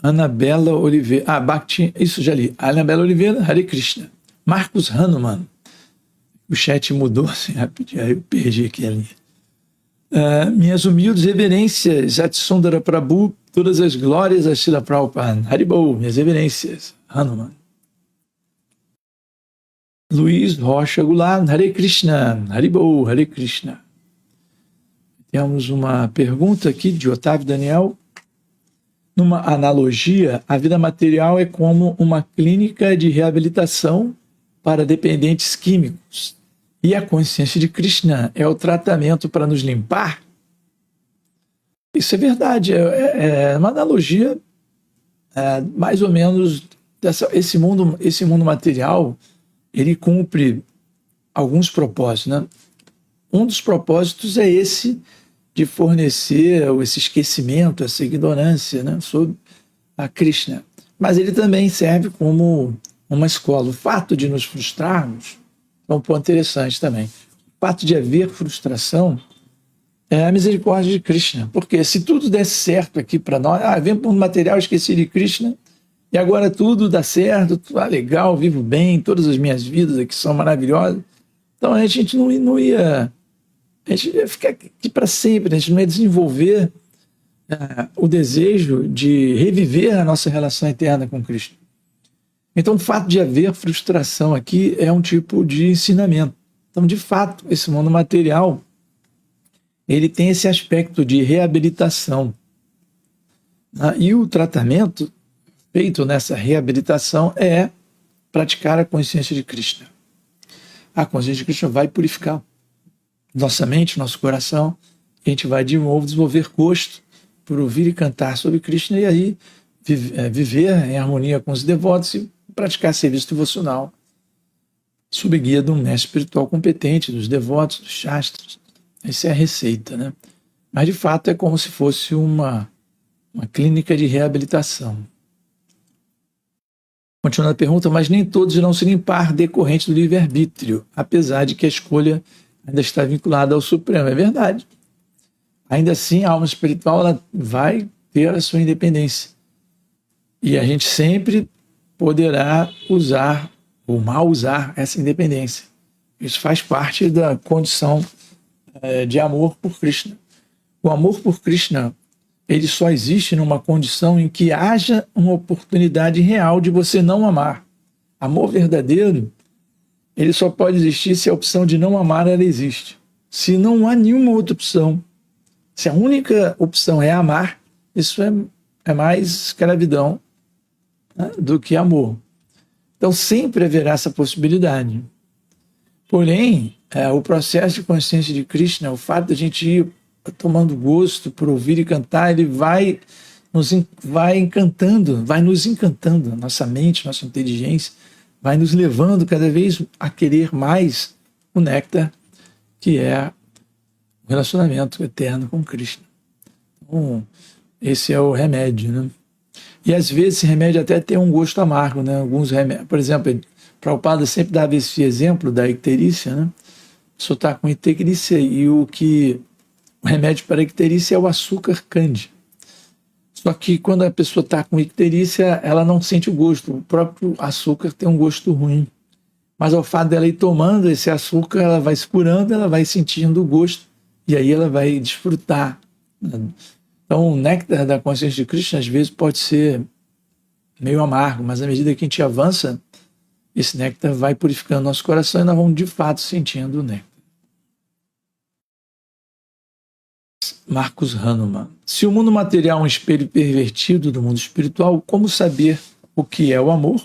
Ana Bela Oliveira, Bhakti, isso já li. Ana Bela Oliveira, Hare Krishna. Marcos Hanuman, o chat mudou assim rapidinho, aí eu perdi aqui a linha. Minhas humildes reverências a Tsundara Prabhu, todas as glórias a Srila Prabhupada. Haribol, minhas reverências, Hanuman. Luiz Rocha Goulart, Hare Krishna, Haribol, Hare Krishna. Temos uma pergunta aqui de Otávio Daniel. Numa analogia, a vida material é como uma clínica de reabilitação para dependentes químicos. E a consciência de Krishna é o tratamento para nos limpar? Isso é verdade, é uma analogia mais ou menos esse mundo material, ele cumpre alguns propósitos, né? Um dos propósitos é esse de fornecer esse esquecimento, essa ignorância, né, sobre a Krishna. Mas ele também serve como uma escola. O fato de nos frustrarmos é um ponto interessante também. O fato de haver frustração é a misericórdia de Krishna. Porque se tudo desse certo aqui para nós, vem para um material, esqueci de Krishna, e agora tudo dá certo, legal, vivo bem, todas as minhas vidas aqui são maravilhosas. Então a gente não ia... A gente ia ficar aqui para sempre, a gente não ia desenvolver o desejo de reviver a nossa relação eterna com Cristo. Então, o fato de haver frustração aqui é um tipo de ensinamento. Então, de fato, esse mundo material, ele tem esse aspecto de reabilitação. E o tratamento feito nessa reabilitação é praticar a consciência de Krishna. A consciência de Krishna vai purificar nossa mente, nosso coração, e a gente vai de novo desenvolver gosto por ouvir e cantar sobre Krishna e aí viver em harmonia com os devotos e praticar serviço devocional sob guia de um mestre espiritual competente, dos devotos, dos shastras. Essa é a receita, né? Mas de fato é como se fosse uma uma clínica de reabilitação. Continuando a pergunta, mas nem todos irão se limpar decorrente do livre-arbítrio, apesar de que a escolha ainda está vinculada ao Supremo. É verdade. Ainda assim, a alma espiritual ela vai ter a sua independência. E a gente sempre poderá usar ou mal usar essa independência. Isso faz parte da condição de amor por Krishna. O amor por Krishna ele só existe numa condição em que haja uma oportunidade real de você não amar. Amor verdadeiro, ele só pode existir se a opção de não amar ela existe. Se não há nenhuma outra opção, se a única opção é amar, isso é mais escravidão, né, do que amor. Então sempre haverá essa possibilidade. Porém, o processo de consciência de Krishna, o fato de a gente ir tomando gosto por ouvir e cantar, ele vai nos encantando, nossa mente, nossa inteligência, vai nos levando cada vez a querer mais o néctar, que é o relacionamento eterno com Krishna. Então, esse é o remédio, né? E às vezes esse remédio até tem um gosto amargo, né? Alguns remédios, por exemplo, Prabhupada sempre dava esse exemplo da icterícia, né? A pessoa está com icterícia e o remédio para a icterícia é o açúcar candy. Só que quando a pessoa está com icterícia, ela não sente o gosto. O próprio açúcar tem um gosto ruim. Mas ao fato dela ir tomando esse açúcar, ela vai se curando, ela vai sentindo o gosto e aí ela vai desfrutar. Então o néctar da consciência de Krishna às vezes pode ser meio amargo, mas à medida que a gente avança, esse néctar vai purificando nosso coração e nós vamos de fato sentindo o néctar. Marcos Hanuman. Se o mundo material é um espelho pervertido do mundo espiritual, como saber o que é o amor?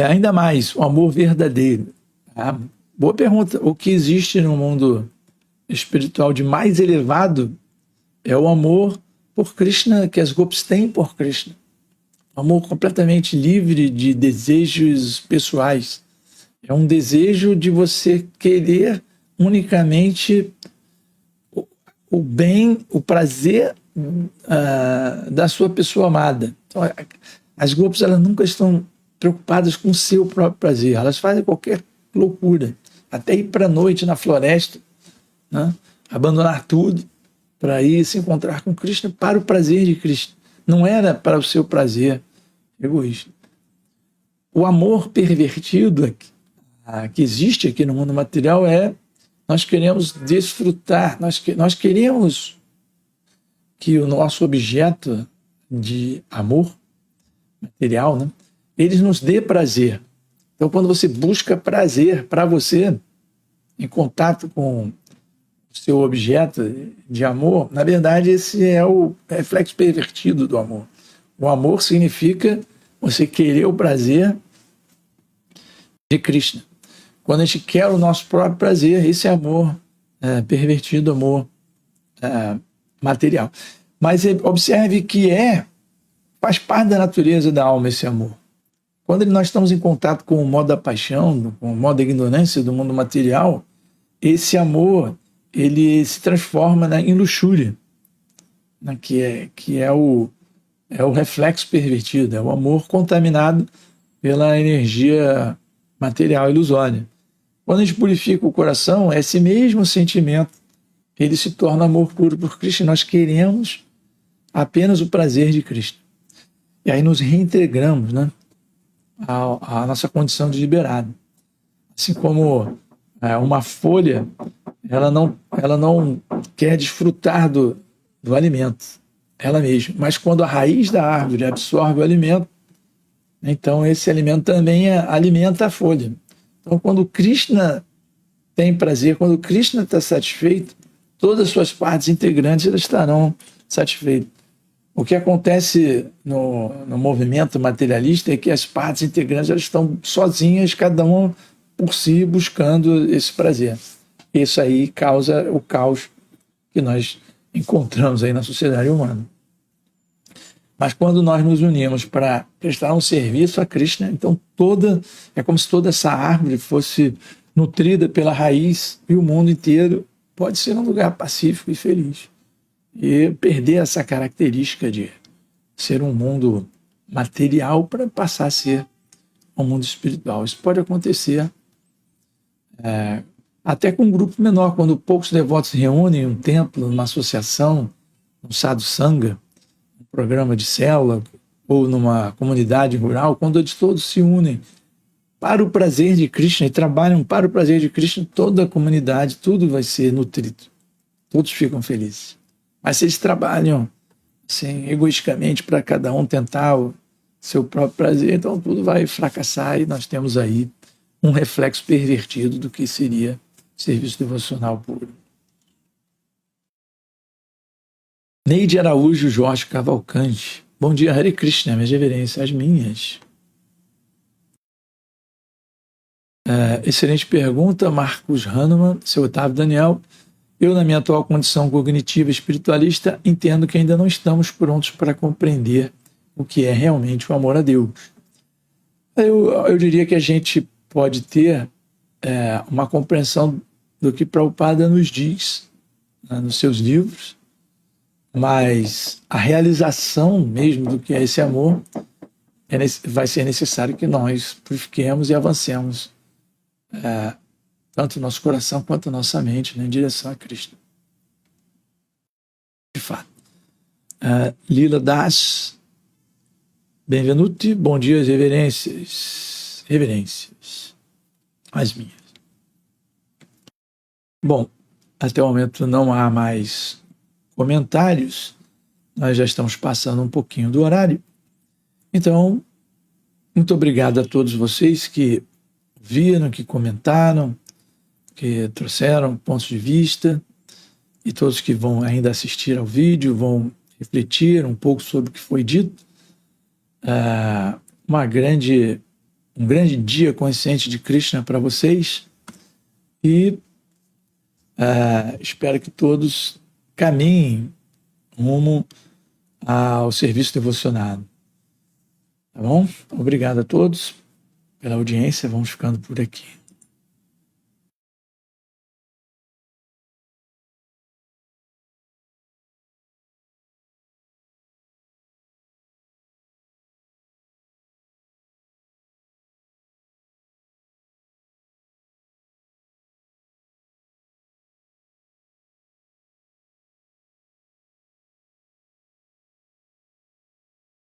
Ainda mais, o amor verdadeiro. Boa pergunta. O que existe no mundo espiritual de mais elevado é o amor por Krishna, que as gopis têm por Krishna. Amor completamente livre de desejos pessoais. É um desejo de você querer unicamente o bem, o prazer da sua pessoa amada. Então, as gopis elas nunca estão preocupadas com o seu próprio prazer. Elas fazem qualquer loucura. Até ir para a noite na floresta, né? Abandonar tudo para ir se encontrar com Krishna para o prazer de Krishna. Não era para o seu prazer egoísta. O amor pervertido que existe aqui no mundo material nós queremos desfrutar, nós queremos que o nosso objeto de amor material, né, ele nos dê prazer. Então, quando você busca prazer para você, em contato com o seu objeto de amor, na verdade, esse é o reflexo pervertido do amor. O amor significa você querer o prazer de Krishna. Quando a gente quer o nosso próprio prazer, esse é amor pervertido, amor material. Mas observe que faz parte da natureza da alma esse amor. Quando nós estamos em contato com o modo da paixão, com o modo da ignorância do mundo material, esse amor ele se transforma em luxúria, né, que é o reflexo pervertido, é o amor contaminado pela energia material ilusória. Quando a gente purifica o coração, esse mesmo sentimento ele se torna amor puro por Krishna. Nós queremos apenas o prazer de Krishna. E aí nos reintegramos, né, à nossa condição de liberado. Assim como uma folha, ela não quer desfrutar do alimento, ela mesma. Mas quando a raiz da árvore absorve o alimento, então esse alimento também alimenta a folha. Então, quando Krishna tem prazer, quando Krishna está satisfeito, todas as suas partes integrantes elas estarão satisfeitas. O que acontece no movimento materialista é que as partes integrantes elas estão sozinhas, cada uma por si, buscando esse prazer. Isso aí causa o caos que nós encontramos aí na sociedade humana. Mas quando nós nos unimos para prestar um serviço a Krishna, então é como se toda essa árvore fosse nutrida pela raiz e o mundo inteiro pode ser um lugar pacífico e feliz. e perder essa característica de ser um mundo material para passar a ser um mundo espiritual. Isso pode acontecer até com um grupo menor, quando poucos devotos se reúnem em um templo, numa associação, um sadhu sangha, um programa de célula, ou numa comunidade rural, quando eles todos se unem para o prazer de Krishna e trabalham para o prazer de Krishna, toda a comunidade, tudo vai ser nutrido. Todos ficam felizes. Mas se eles trabalham assim, egoisticamente para cada um tentar o seu próprio prazer, então tudo vai fracassar e nós temos aí um reflexo pervertido do que seria serviço devocional puro. Neide Araújo Jorge Cavalcante. Bom dia, Hare Krishna, minhas reverências, as minhas. Excelente pergunta, Marcos Hahnemann, seu Otávio Daniel. Eu, na minha atual condição cognitiva espiritualista, entendo que ainda não estamos prontos para compreender o que é realmente o amor a Deus. Eu diria que a gente pode ter uma compreensão do que Prabhupada nos diz nos seus livros, mas a realização mesmo do que é esse amor vai ser necessário que nós purifiquemos e avancemos tanto o nosso coração quanto a nossa mente, em direção a Cristo. De fato. Lila Das, Benvenuti, bom dia, reverências. Reverências. As minhas. Bom, até o momento não há mais comentários, nós já estamos passando um pouquinho do horário. Então, muito obrigado a todos vocês que viram, que comentaram, que trouxeram pontos de vista, e todos que vão ainda assistir ao vídeo, vão refletir um pouco sobre o que foi dito. Um grande dia consciente de Krishna para vocês, e espero que todos caminhem rumo ao serviço devocionado. Tá bom? Obrigado a todos pela audiência, vamos ficando por aqui.